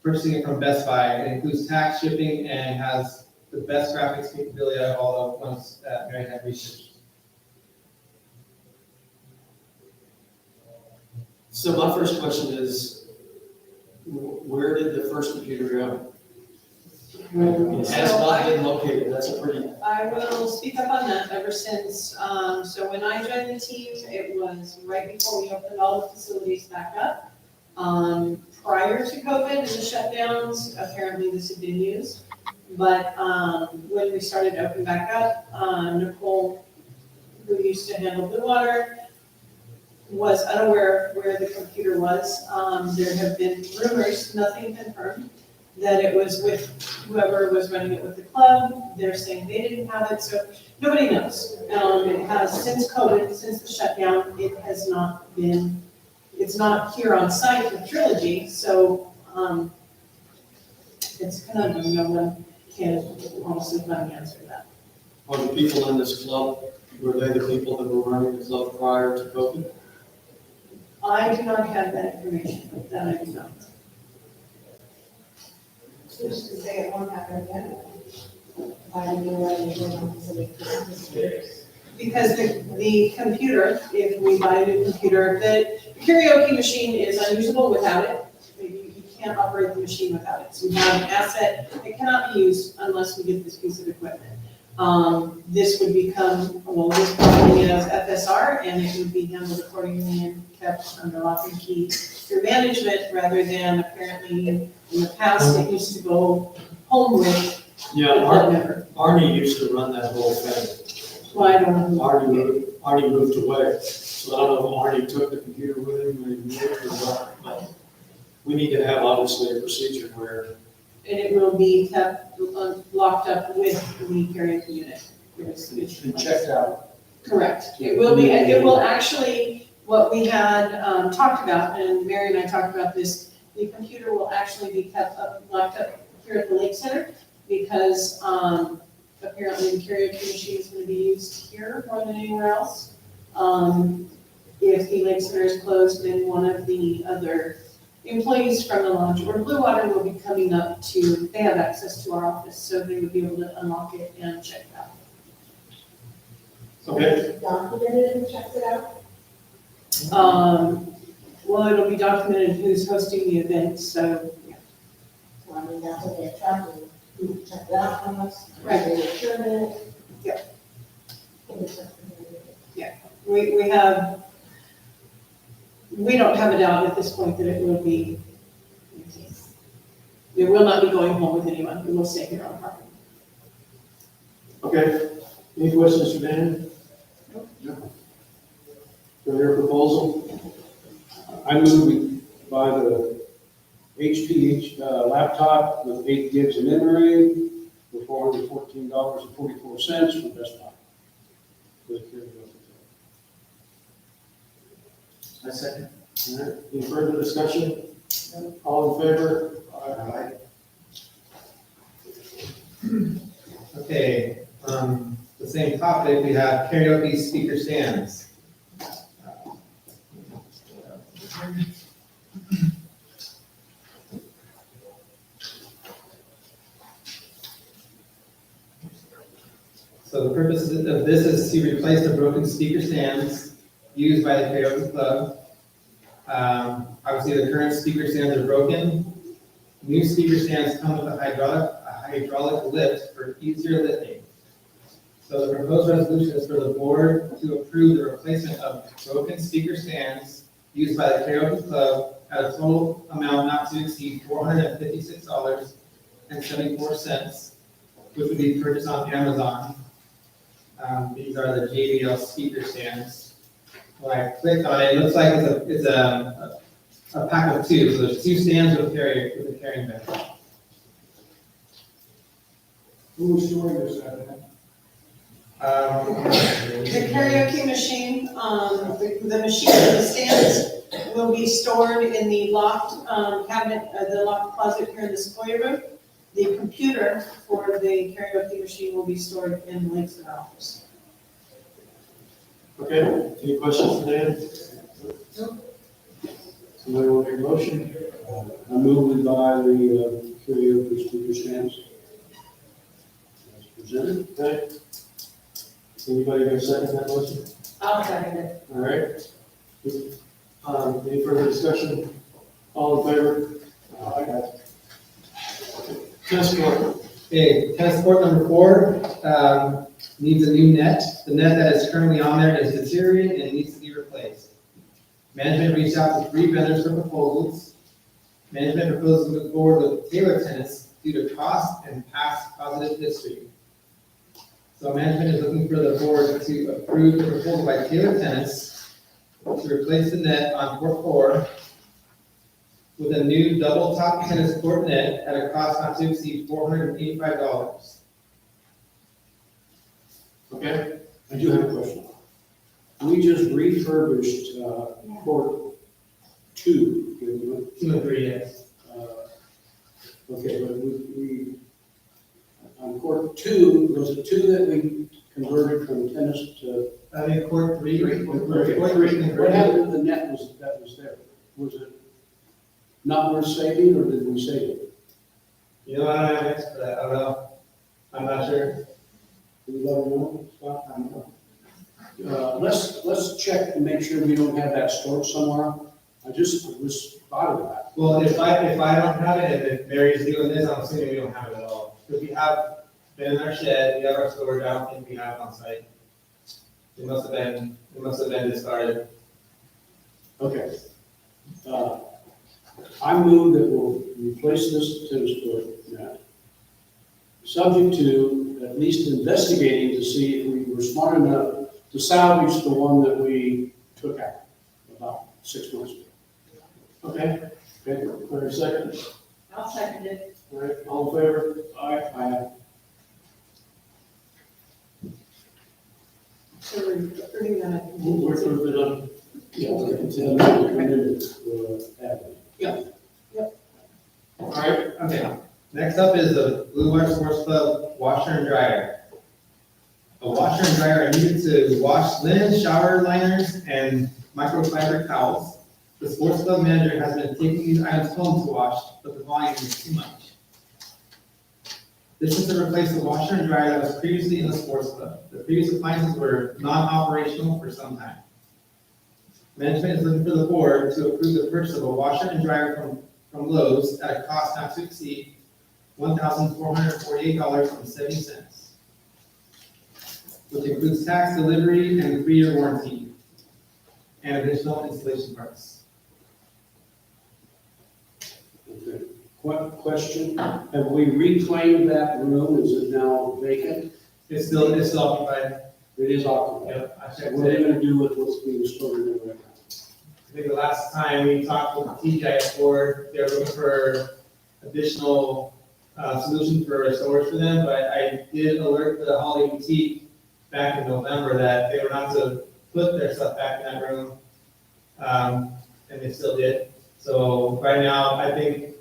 purchasing it from Best Buy. It includes tax, shipping, and has the best graphics capability out of all the ones that Mary had researched. So my first question is, where did the first computer go? It has not been located, that's a pretty, I will speak up on that ever since, so when I joined the team, it was right before we opened all the facilities back up. Prior to COVID and the shutdowns, apparently this had been used. But, when we started to open back up, Nicole, who used to handle Blue Water, was unaware where the computer was. There have been rumors, nothing confirmed, that it was with whoever was running it with the club. They're saying they didn't have it, so nobody knows. It has, since COVID, since the shutdown, it has not been, it's not here on site with Trilogy, so, it's kind of, no one can honestly kind of answer that. are the people in this club, were they the people that were running the club prior to COVID? I do not have that information, that I do not. Who's to say it won't happen again? Why do you want to do it? Because the computer, if we buy a new computer, the karaoke machine is unusable without it. You can't operate the machine without it. So we have an asset that cannot be used unless we get this piece of equipment. This would become, well, this probably is FSR, and it would be handled accordingly and kept under lock and key through management, rather than apparently in the past, it used to go home with. Yeah, Club member. Arnie used to run that whole thing. Well, I don't know. Arnie moved away, so I don't know if Arnie took the computer with him or he moved or what, but we need to have obviously a procedure where, And it will be kept locked up with the karaoke unit. And checked out. Correct. It will be, and it will actually, what we had talked about, and Mary and I talked about this, the computer will actually be kept locked up here at the Lake Center, because apparently the karaoke machine is going to be used here more than anywhere else. If the Lake Center is closed, then one of the other employees from the lounge or Blue Water will be coming up to, they have access to our office, so they would be able to unlock it and check it out. okay, Documented and checked it out? Well, it'll be documented who's hosting the event, so, yeah. Well, I mean, that's what they're tracking. You check it out from us. Right. They determine it. Yep. And it's up to them. We don't have a doubt at this point that it will be, it will not be going home with anyone, it will stay here on property. okay. Any questions for Dan? No. For your proposal? I move we buy the HP laptop with 8 gigs of memory for $414.44 from Best Buy. For the karaoke. I second. All right, any further discussion? All in favor? Aye. Okay, the same topic, we have karaoke speaker stands. So the purpose of this is to replace the broken speaker stands used by the karaoke club. Obviously, the current speaker stands are broken. New speaker stands come with a hydraulic lift for easier lifting. So So the proposed resolution is for the board to approve the replacement of broken speaker stands used by the karaoke club at a total amount not to exceed $456.74, which would be purchased on Amazon. These are the JBL speaker stands. When I clicked on it, it looks like it's a pack of two. So there's two stands with a carrying bag. Who was storing this at? The karaoke machine, the machine, the stands will be stored in the locked cabinet, the locked closet here in this foyer room. The computer for the karaoke machine will be stored in the Lake's office. Okay, any questions for Dan? Somebody want to make a motion? I move we buy the karaoke speaker stands. As presented. Okay. Anybody gonna second that motion? I'll second it. All right. Any further discussion? All in favor? Tennis court. Okay, tennis court number 4, needs a new net. The net that is currently on there is deteriorating and needs to be replaced. Management reached out to 3 vendors for proposals. Management proposes to move forward with Taylor Tennis due to cost and past positive history. So management is looking for the board to approve the proposal by Taylor Tennis to replace the net on court 4 with a new double top tennis court net at a cost not to exceed $485. Okay, I do have a question. We just refurbished court 2, didn't we? 2 and 3, yes. Okay, but we, on court 2, was it 2 that we converted from tennis to? I think court 3. Okay, Court 3 what happened to the net that was there? Was it not worth saving, or did we save it? You know, I don't have an answer for that. I don't know. I'm not sure. Do you let me know, Scott? I don't know. Let's check to make sure we don't have that stored somewhere. I was thought of that. Well, if I don't have it, and if Mary's doing this, I'm assuming we don't have it at all. Because we have been in our shed, we have our storage, I don't think we have it on site. It must have been discarded. Okay. I move that we'll replace this tennis court net, subject to at least investigating to see if we were smart enough to salvage the one that we took out about 6 months ago. okay. Okay, for a second. I'll second it. All right, all in favor? Aye. So we're approving that. We're approving it on. Yeah, we're continuing to come in, admin. All right, Okay. Next up is the Blue Water Sports Club washer and dryer. A washer and dryer are needed to wash linen, shower liners, and microfiber towels. The sports club manager has been taking these items home to wash, but the volume is too much. This is to replace the washer and dryer that was previously in the sports club. The previous appliances were non-operational for some time. Management is looking for the board to approve the purchase of a washer and dryer from Lowe's at a cost not to exceed $1,448.70, which includes tax, delivery, and 3-year warranty, and additional installation parts. Okay. Question, have we reclaimed that room? Is it now vacant? It's still occupied. It is occupied. Yep, I checked What are it. they gonna do with what's being stored in there right now? I think the last time we talked with the TGIF board, they were looking for additional solution for storage for them, but I did alert the Holiday Boutique back in November that they were not to put their stuff back in that room, and they still did. So right now, I think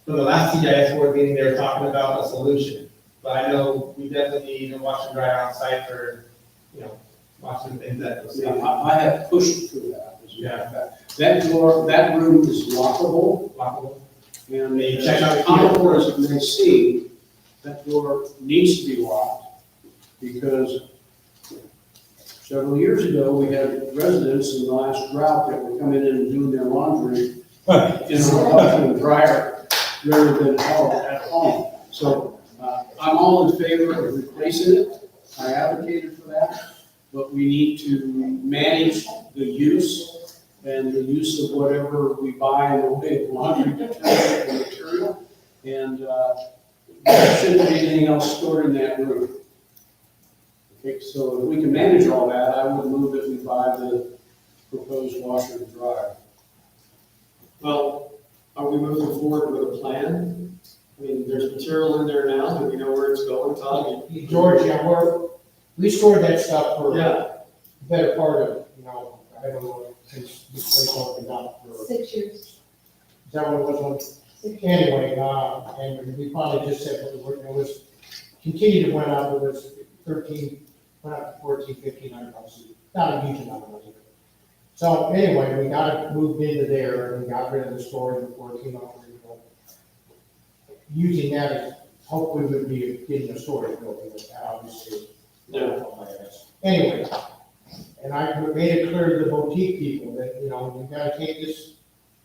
from the last TGIF board meeting, they were talking about a solution, but I know we definitely need a washer and dryer on site for, washing things that. I have pushed for that. As a matter of fact. That room is lockable. And They check out the key. Concourse may see that door needs to be locked because several years ago, we had residents in the last drought that were coming in and doing their laundry in our washer and dryer rather than at home. So I'm all in favor of replacing it. I advocated for that, but we need to manage the use and the use of whatever we buy in the way of laundry detergent and material. And there shouldn't be anything else stored in that room. Okay, so if we can manage all that, I would move that we buy the proposed washer and dryer. Well, are we moving forward with a plan? I mean, there's material in there now, do we know where it's going, Todd? George, yeah, we stored that stuff for Yeah, the better part of, I don't know, since this place opened up for, is 6 years. that what it was? Anyway, and we probably just said, it was, continued to went up, it was 13, went up to 14, 1,500 bucks, not a huge amount of money. So anyway, we got it moved into there, and we got rid of the storage before it came out. Using that as, hopefully we'd be getting a storage building, but that obviously. Yeah. Anyway, and I made it clear to the boutique people that, you gotta take this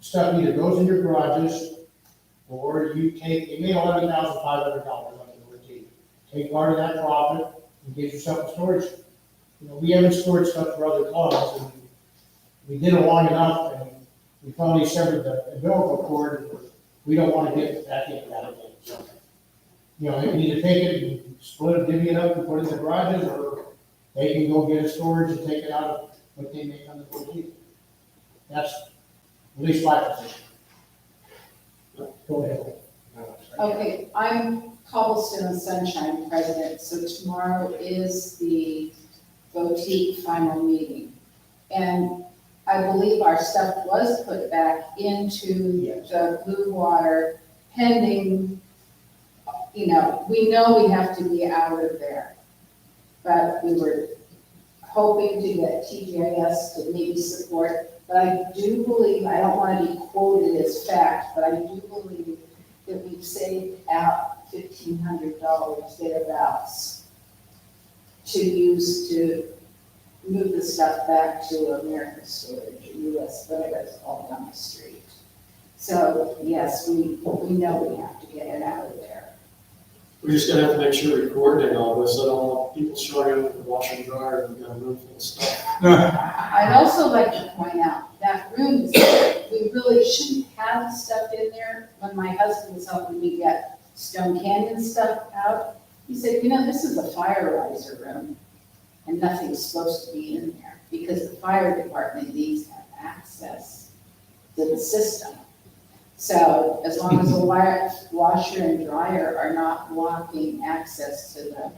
stuff, either goes in your garages, or you made $11,500 on the boutique. Take part of that profit and get yourself a storage. We haven't stored stuff for other clubs, and we did it long enough, and we finally severed the umbilical cord, and we don't wanna get back into that again, so. You can either take it and split it, divvy it up and put it in the garages, or they can go get a storage and take it out of what they make on the boutique. That's at least my position. Go ahead. Okay, I'm Cobblestone and Sunshine president, so tomorrow is the boutique final meeting. And I believe our stuff was put back into the Blue Water pending, we know we have to be out of there. But we were hoping to get TGIS to maybe support, but I do believe, I don't want to be quoted as fact, but I do believe that we've saved out $1,500 thereabouts to use to move the stuff back to American Storage, US, whatever it's all down the street. So yes, we know we have to get it out of there. we're just gonna have to make sure we coordinate all this, I don't want people showing up with the washer and dryer and we've got a room full of stuff. I'd also like to point out, that room is, we really shouldn't have stuff in there. When my husband was helping me get Stone Canyon stuff out, he said, this is a fire riser room, and nothing's supposed to be in there, because the fire department needs to have access to the system. So as long as the washer and dryer are not blocking access to the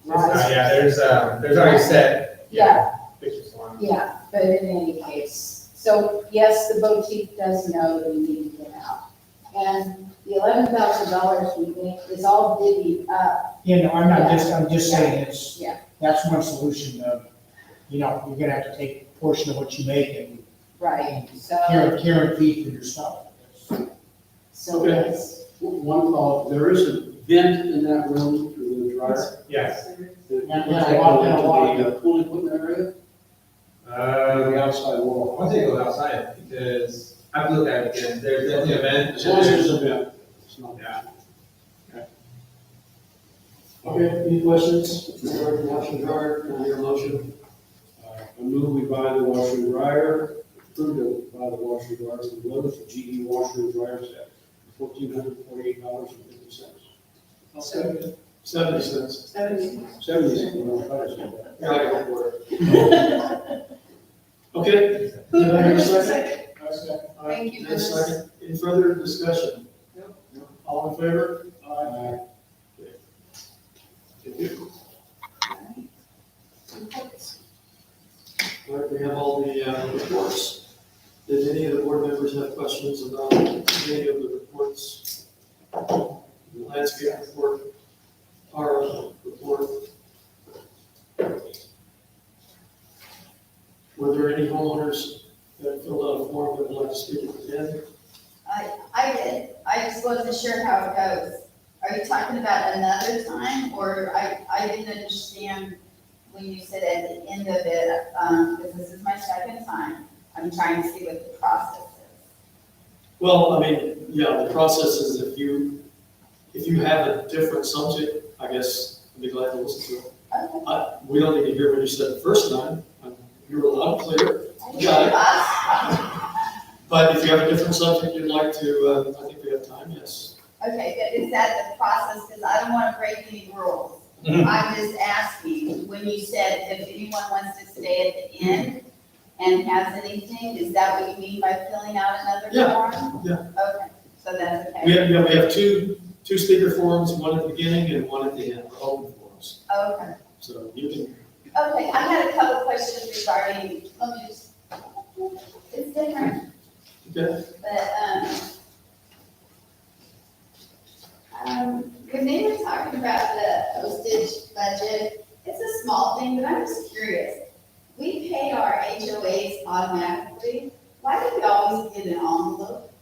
riser. There's already set. Yeah. Fixtures on. Yeah, but in any case, so yes, the boutique does know that we need to get out. And the $11,000 we make is all divvied up. I'm just saying Yeah. that's one solution of, you're gonna have to take a portion of what you make and Right, so, care and feed for your stuff. so Okay. yes. One thought, there is a vent in that room for the dryer. Yes. Yeah, a lot. The cooling equipment area, the outside I wall. want to go outside because I have to look at it again. There's definitely a vent. As long as there's a vent, it's not bad. Yeah. Okay, any questions regarding the washer and dryer, can I hear a motion? I move we buy the washer and dryer, approve to buy the washer and dryer from Lowe's, GE washer and dryer set, $1,448.50. I'll second it. 70 cents. 70 cents, well, I thought I said that. Yeah, I go for it. Okay. Did I hear a second? All right, Thank you, and a Dennis. second. Any further discussion? Nope. All in favor? Aye. Thank you. All right, we have all the reports. Did any of the board members have questions about any of the reports? The landscape report, our report. Were there any homeowners that filled out a form that would like to speak again? I did, I just wasn't sure how it goes. Are you talking about another time, or I didn't understand when you said at the end of it, because this is my second time, I'm trying to see what the process is. Well, I mean, yeah, the process is if you have a different subject, I guess I'd be glad to listen to it. Okay. We don't need to hear what you said the first time. You were loud and clear. Got it. But if you have a different subject you'd like to, I think we have time, yes. Okay, but is that the process, because I don't want to break any rules. I'm just asking, when you said if anyone wants to stay at the end and has anything, is that what you mean by filling out another Yeah, form? yeah. Okay, so that's okay. We have two speaker forums, one at the beginning and one at the end, open forums. Okay, So you can, okay, I had a couple questions regarding, let me just, it's different, okay, but, when they were talking about the postage budget, it's a small thing, but I'm just curious. We pay our HOAs automatically. Why do we always get an envelope?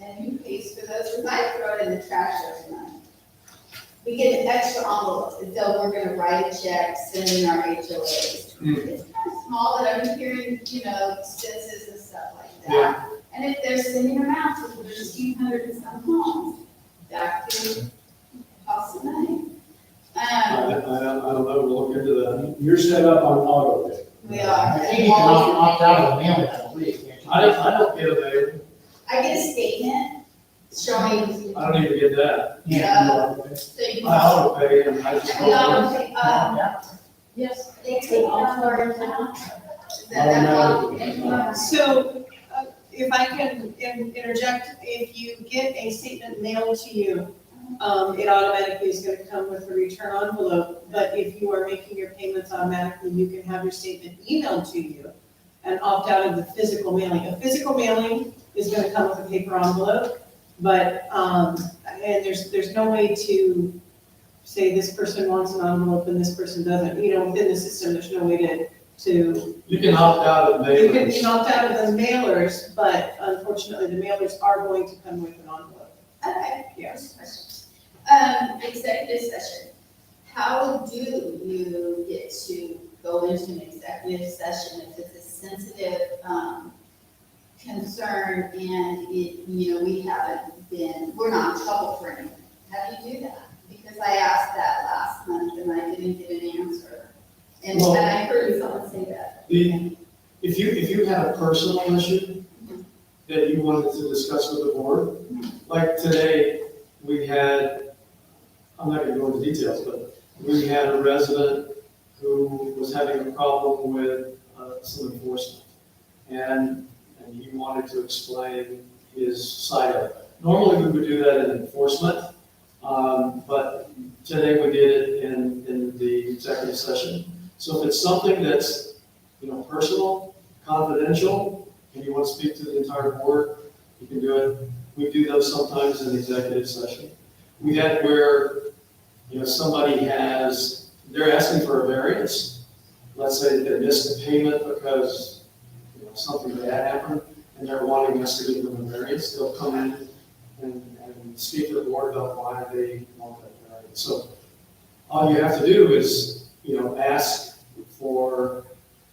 And who pays for those? Because I throw it in the trash every month. We get an extra envelope, and so we're gonna write a check, send in our HOAs. It's kind of small, but I'm hearing, expenses and stuff like that. And if they're sending them out to the 1,500 and some homes, that could cost some money. I don't know, we'll look into that. You're set up on auto pay. We I are. think you can opt out of the mail, I believe, can't you? I don't get a mail, I get a statement showing, I don't even get that. Yeah. so you I auto pay and I just. we all take, Yes. they take it off our account. Is that all? So, if I can interject, if you get a statement mailed to you, it automatically is gonna come with a return envelope, but if you are making your payments automatically, you can have your statement emailed to you and opt out of the physical mailing. A physical mailing is gonna come with a paper envelope, but, and there's no way to say this person wants an envelope and this person doesn't, within the system, there's no way to You can opt out of you mailings. can opt out of the mailers, but unfortunately, the mailers are going to come with an envelope. Okay. Yes. Executive session. How do you get to go into an executive session if it's a sensitive, concern and we're not in trouble for anything? How do you do that? Because I asked that last month and I didn't get an answer. And Well- I heard someone say that. If you had a personal issue that you wanted to discuss with the board, like today, we had, I'm not gonna go into details, but we had a resident who was having a problem with some enforcement. And he wanted to explain his side of it. Normally, we would do that in enforcement, but today we did it in the executive session. So if it's something that's, personal, confidential, and you want to speak to the entire board, you can do it. We do those sometimes in the executive session. We had where, somebody they're asking for a variance. Let's say they missed a payment because, something bad happened, and they're wanting us to give them a variance. They'll come in and speak to the board about why they want that variance. So all you have to do is, ask for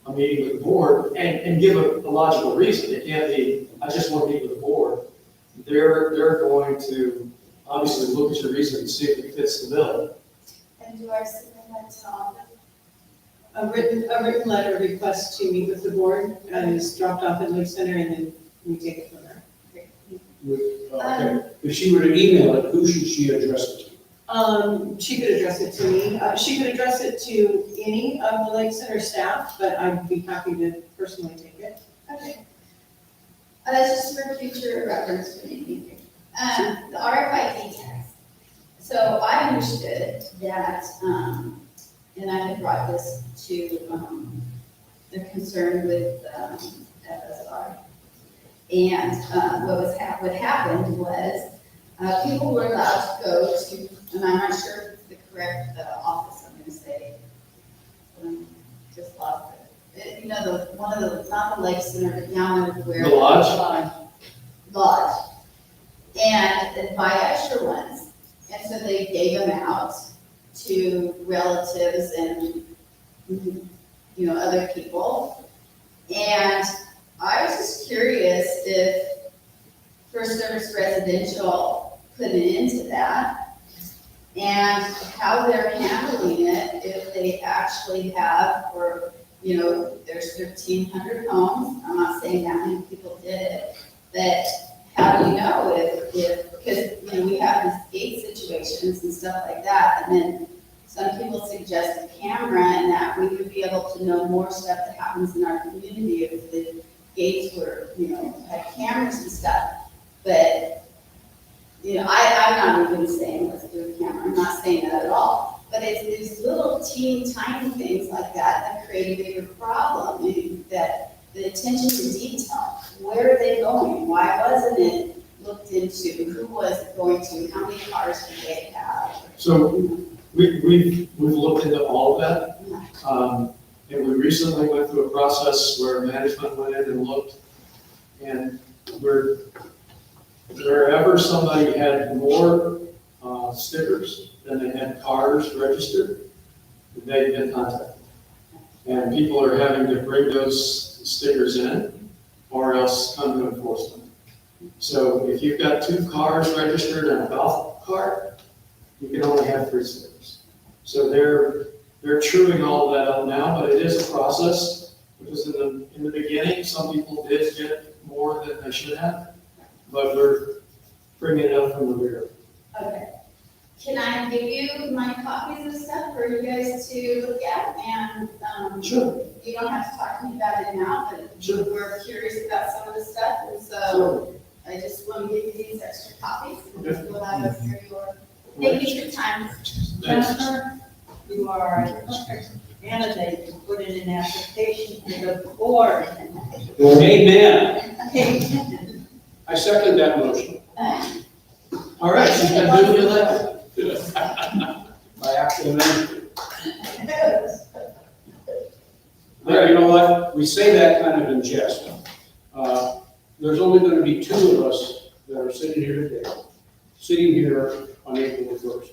a meeting with the board and give a logical reason. It can't be, I just want to meet with the board. They're going to obviously look at your reason and see if it fits the bill. And do I submit that to all? A written letter request to meet with the board is dropped off at Lake Center, and then we take it from there. Okay. If she were to email it, who should she address it to? She could address it to me. She could address it to any of the Lake Center staff, but I'd be happy to personally take it. Okay. That's just for future reference for me. The RFID tags. So I understood that, and I had brought this to, the concern with, FSR. And, what happened was, people were allowed to go to, and I'm not sure if it's the correct, office, I'm gonna say. Just lost it. Not the Lake Center, but down where. The lodge? Lodge. And buy extra ones. And so they gave them out to relatives and, other people. And I was just curious if First Service Residential put an end to that. and how they're handling it, if they actually have, or, you know, there's 1,300 homes, I'm not saying that many people did it, but how do you know if, because, you know, we have these gate situations and stuff like that, and then some people suggest a camera and that we would be able to know more stuff that happens in our community if the gates were, you know, had cameras and stuff. But, you know, I'm not even saying let's do a camera, I'm not saying that at all. But it's these little teeny tiny things like that create a bigger problem. That the attention to detail, where are they going? Why wasn't it looked into? Who was it going to? How many cars did they have? So we've looked into all of that. And we recently went through a process where management went in and looked, and wherever somebody had more stickers than they had cars registered, they've been contacted. And people are having to bring those stickers in or else come to enforcement. So if you've got 2 cars registered and a golf cart, you can only have 3 stickers. So they're truing all of that up now, but it is a process, because in the beginning, some people did get more than they should have, but we're bringing it up from the rear. Okay. Can I give you my copies of stuff for you guys to look at? And, Sure. you don't have to talk to me about it now, but Sure. we're curious about some of the stuff, and so So, I just want to give you these extra copies, and Okay. we'll have us for your, thank you for your time. Jennifer, you are a perfect candidate to put in an application to the board. Amen. I second that motion. all right, she's been duly elected. By accident. There, you know what? We say that kind of in jest. There's only going to be 2 of us that are sitting here today, sitting here on April the 1st.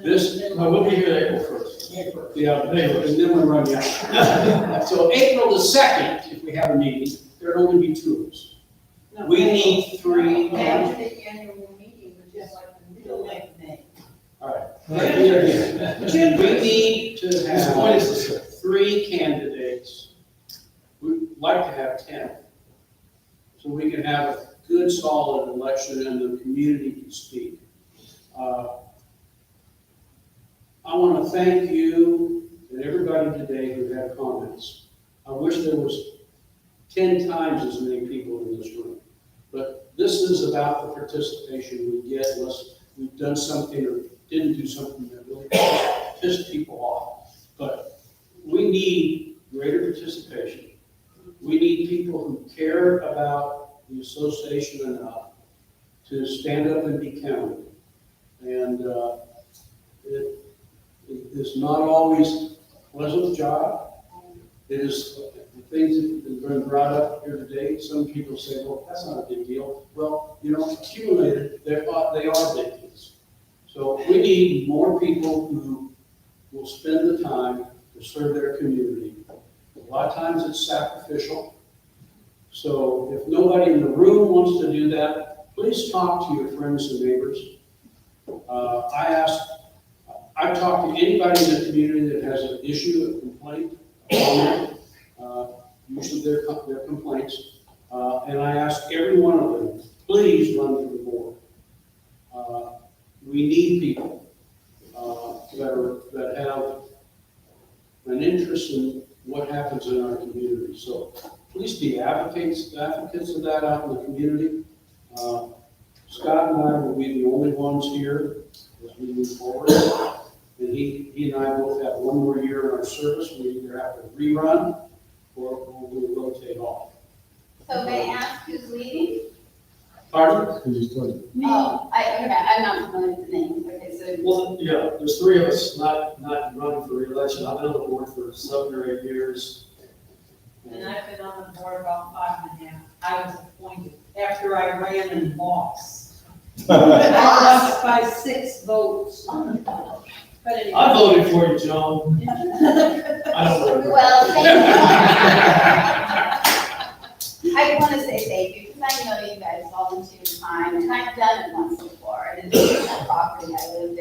This, We'll be here April 1st. yeah, and then we'll run out. So April the 2nd, if we have a meeting, there'll only be 2 of us. We need 3. After the annual meeting, which is like the middle of May. All right. We need to have 3 candidates. We'd like to have 10. So we can have a good, solid election and the community can speak. I want to thank you and everybody today who had comments. I wish there was 10 times as many people in this room. But this is about the participation we get unless we've done something or didn't do something that really pissed people off. But we need greater participation. We need people who care about the association enough to stand up and be counted. And it is not always a pleasant job. It is the things that have been brought up here today. Some people say, well, that's not a big deal. Well, you know, accumulated, they are big deals. So we need more people who will spend the time to serve their community. A lot of times it's sacrificial. So if nobody in the room wants to do that, please talk to your friends and neighbors. I've talked to anybody in the community that has an issue, a complaint, a comment, usually their complaints, and I ask every one of them, please run for the board. We need people that have an interest in what happens in our community. So please be advocates of that out in the community. Scott and I will be the only ones here as we move forward. And he and I both have 1 more year in our service. We either have to rerun or we'll rotate off. So may I ask who's leading? Pardon? Oh, I'm not familiar with the name. Okay, so. Well, yeah, there's 3 of us not running for re-election. I've been on the board for 7 or 8 years. And I've been on the board about 5.5. I was appointed after I ran and lost. I lost by 6 votes. But anyway. I voted for you, Joan. I don't vote for you. Well, thank you. I want to say thank you, because I know you guys volunteer time, and I've done it once before, and it's a property I lived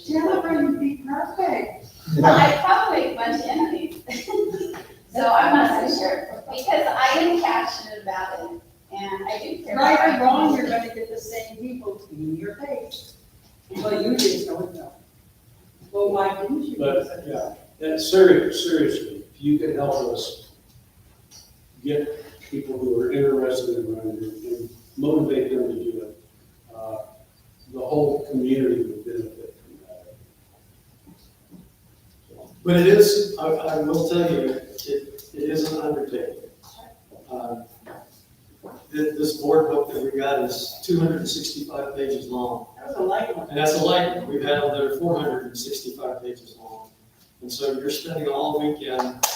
Jennifer, you'd be perfect. Well, I probably make a bunch of enemies. So I'm not so sure, because I am passionate about it, and I do care. Right about or wrong, you're gonna get the same people to be in your face. Well, you didn't know it, though. Well, why didn't you? But, yeah, and seriously, if you could help us get people who are interested in running it and motivate them to do it, the whole community would benefit from that. But it is, I will tell you, it is an undertaking. This board book that we got is 265 pages long. That was a light one. And that's a light one. We've had them that are 465 pages long. And so you're spending all weekend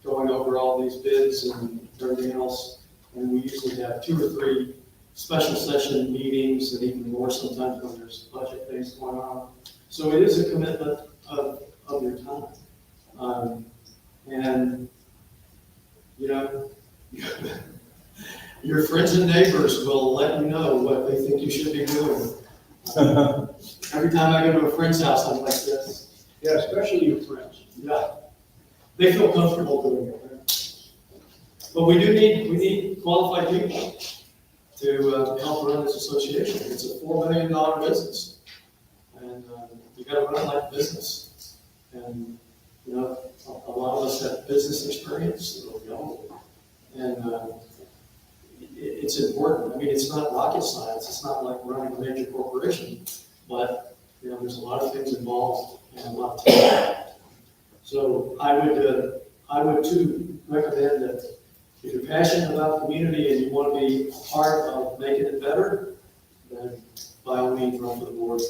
going over all these bids and everything else. And we usually have 2 or 3 special session meetings and even more sometimes when there's budget things going on. So it is a commitment of your time. And, you know, your friends and neighbors will let you know what they think you should be doing. Every time I go to a friend's house, I'm like this. Yeah, especially your friends. Yeah. They feel comfortable doing it. But we need qualified people to help run this association. It's a $4 million business. And you gotta run it like a business. And, you know, a lot of us have business experience, so we know. And it's important. I mean, it's not rocket science. It's not like running a major corporation, but, you know, there's a lot of things involved and a lot of time. So I would too recommend that if you're passionate about the community and you want to be a part of making it better, then by all means run for the board.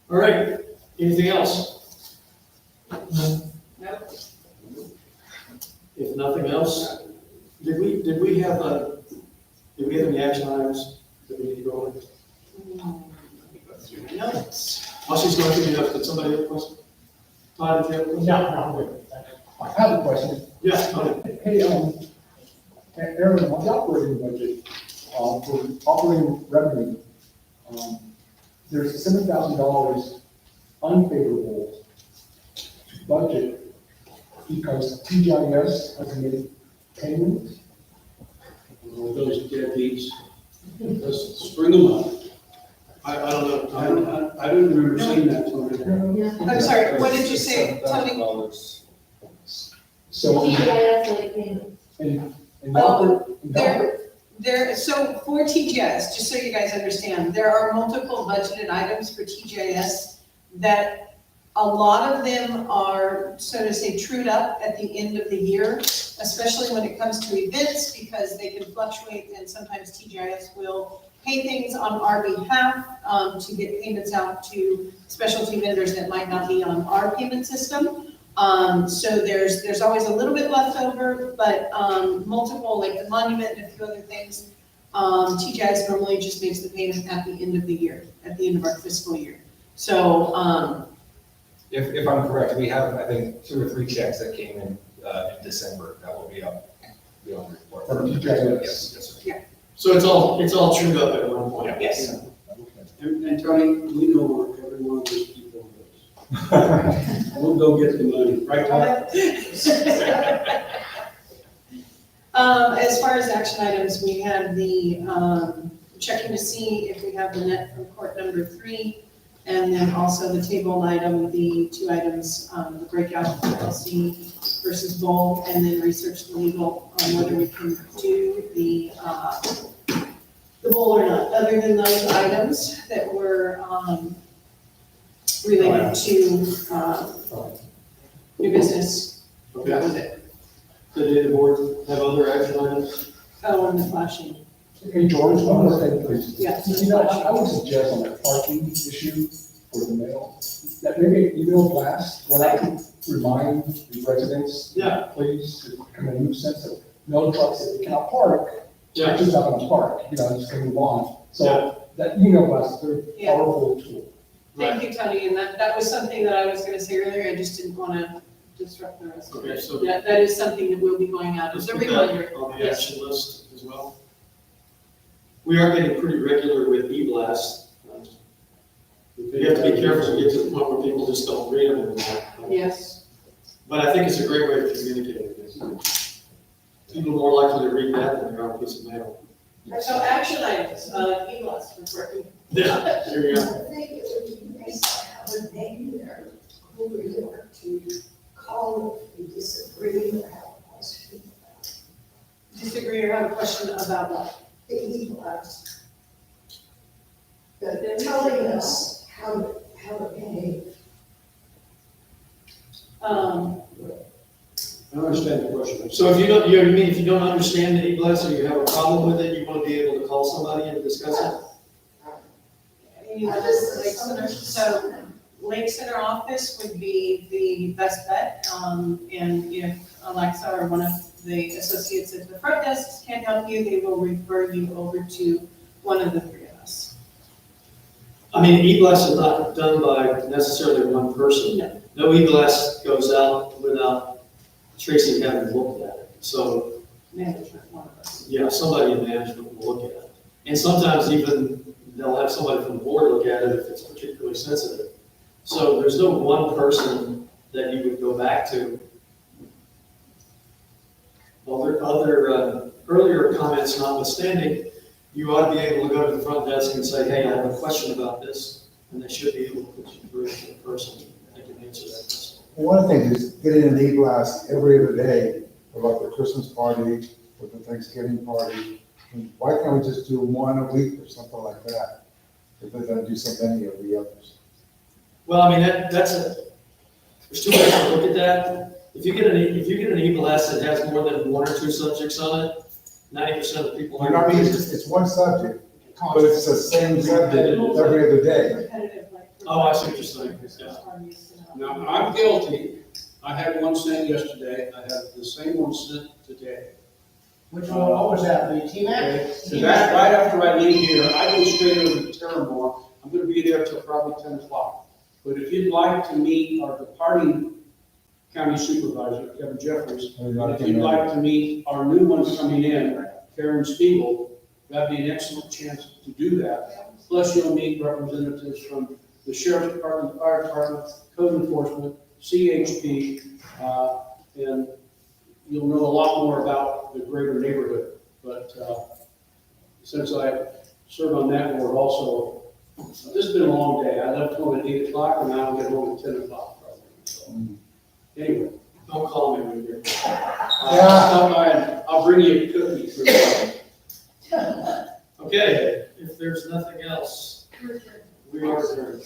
All right, anything else? Nope. If nothing else, did we have any action items that we need to go over? Notes. While she's going through the notes, did somebody have a question? Todd, did you have a question? No, wait, I have a question. Yeah, go ahead. Hey, Aaron, on the operating budget, for operating revenue, there's $7,000 unfavorable to budget because TGIS has made payments. Those deadbeats, let's spring them up. I don't know. I don't remember seeing that, Tony. I'm sorry, what did you say, Tony? So, in the So for TGIS, just so you guys understand, there are multiple budgeted items for TGIS that a lot of them are, so to say, trued up at the end of the year, especially when it comes to events, because they can fluctuate, and sometimes TGIS will pay things on our behalf to get payments out to specialty vendors that might not be on our payment system. So there's always a little bit left over, but multiple, like the monument and a few other things, TGIS normally just makes the payment at the end of the year, at the end of our fiscal year. So, If I'm correct, we have, I think, 2 or 3 checks that came in December that will be up beyond the report. For TGIS. Yes, sir. So it's all trued up at one point. yes. And Tony, we know where every one of those people lives. We'll go get the money, right, Todd? As far as action items, we have the, checking to see if we have the net from court number 3, and then also the table item, the 2 items, the breakout of LLC versus Bowl, and then research the legal on whether we can do the Bowl or not, other than those items that were, related to, new business. That was it. Did the board have other action items? Oh, and the flashing. Hey, George, one more thing, please. Yeah. You know, I would suggest on that parking issue for the mail, that maybe an email blast, where I could remind the residents, Yeah. please, to come in a new sense of no trucks that they cannot park, Yeah. just not gonna park, you know, just gonna move on. So that email blast is a very Yeah. powerful tool. Thank you, Tony, and that was something that I was gonna say earlier, I just didn't wanna disrupt the rest of Okay, it. so That is something that will be going out as let's a put reminder. that on the Yes. action list as well. We are getting pretty regular with e-blast. You have to be careful to get to the point where people just don't read them anymore. Yes. But I think it's a great way to communicate. People are more likely to read that than they are a piece of mail. So action items, e-blast report. Yeah, there you I go. think it would be nice to have a name there, who we are to call if we disagree or have a question about Disagree or have a question about what? the e-blast. That they're telling us how to behave. I don't understand the question. So if you don't, you mean if you don't understand the e-blast or you have a problem with it, you want to be able to call somebody and discuss it? You know, Lake Center, so Lake Center office would be the best bet. And if Alexa or one of the associates at the front desk can't help you, they will refer you over to one of the three of us. I mean, e-blast is not done by necessarily one person. No. No e-blast goes out without Tracy having looked at it. So, Management, one of us. yeah, somebody in management will look at it. And sometimes even they'll have somebody from the board look at it if it's particularly sensitive. So there's no one person that you would go back to. Other earlier comments notwithstanding, you ought to be able to go to the front desk and say, hey, I have a question about this, and they should be able to put you through to the person that can answer that question. One thing is getting an e-blast every other day about the Christmas party or the Thanksgiving party. Why can't we just do one a week or something like that? If they're gonna do so many of the others. Well, I mean, there's two ways to look at that. If you get an e-blast that has more than one or two subjects on it, 90% of the people You know what I mean? It's one subject, but it's the same subject every other day. Repetitive, like. Oh, I see what you're saying. Yeah. Now, I'm guilty. I had one sent yesterday. I have the same one sent today. Which one, what was that, the T-Mac? So that, right after I leave here, I go straight over to Terramore. I'm gonna be there till probably 10 o'clock. But if you'd like to meet our departing county supervisor, Kevin Jeffries, and if you'd like to meet our new one coming in, Karen Spiegel, that'd be an excellent chance to do that. Plus, you'll meet representatives from the sheriff's department, the fire department, code enforcement, CHP, and you'll know a lot more about the greater neighborhood. But since I serve on that board also, this has been a long day. I left home at 8 o'clock and now I'll get home at 10 o'clock probably. So, anyway, Don't call me when you're here. stop by and I'll bring you a cookie for you. Okay, if there's nothing else, we are adjourned.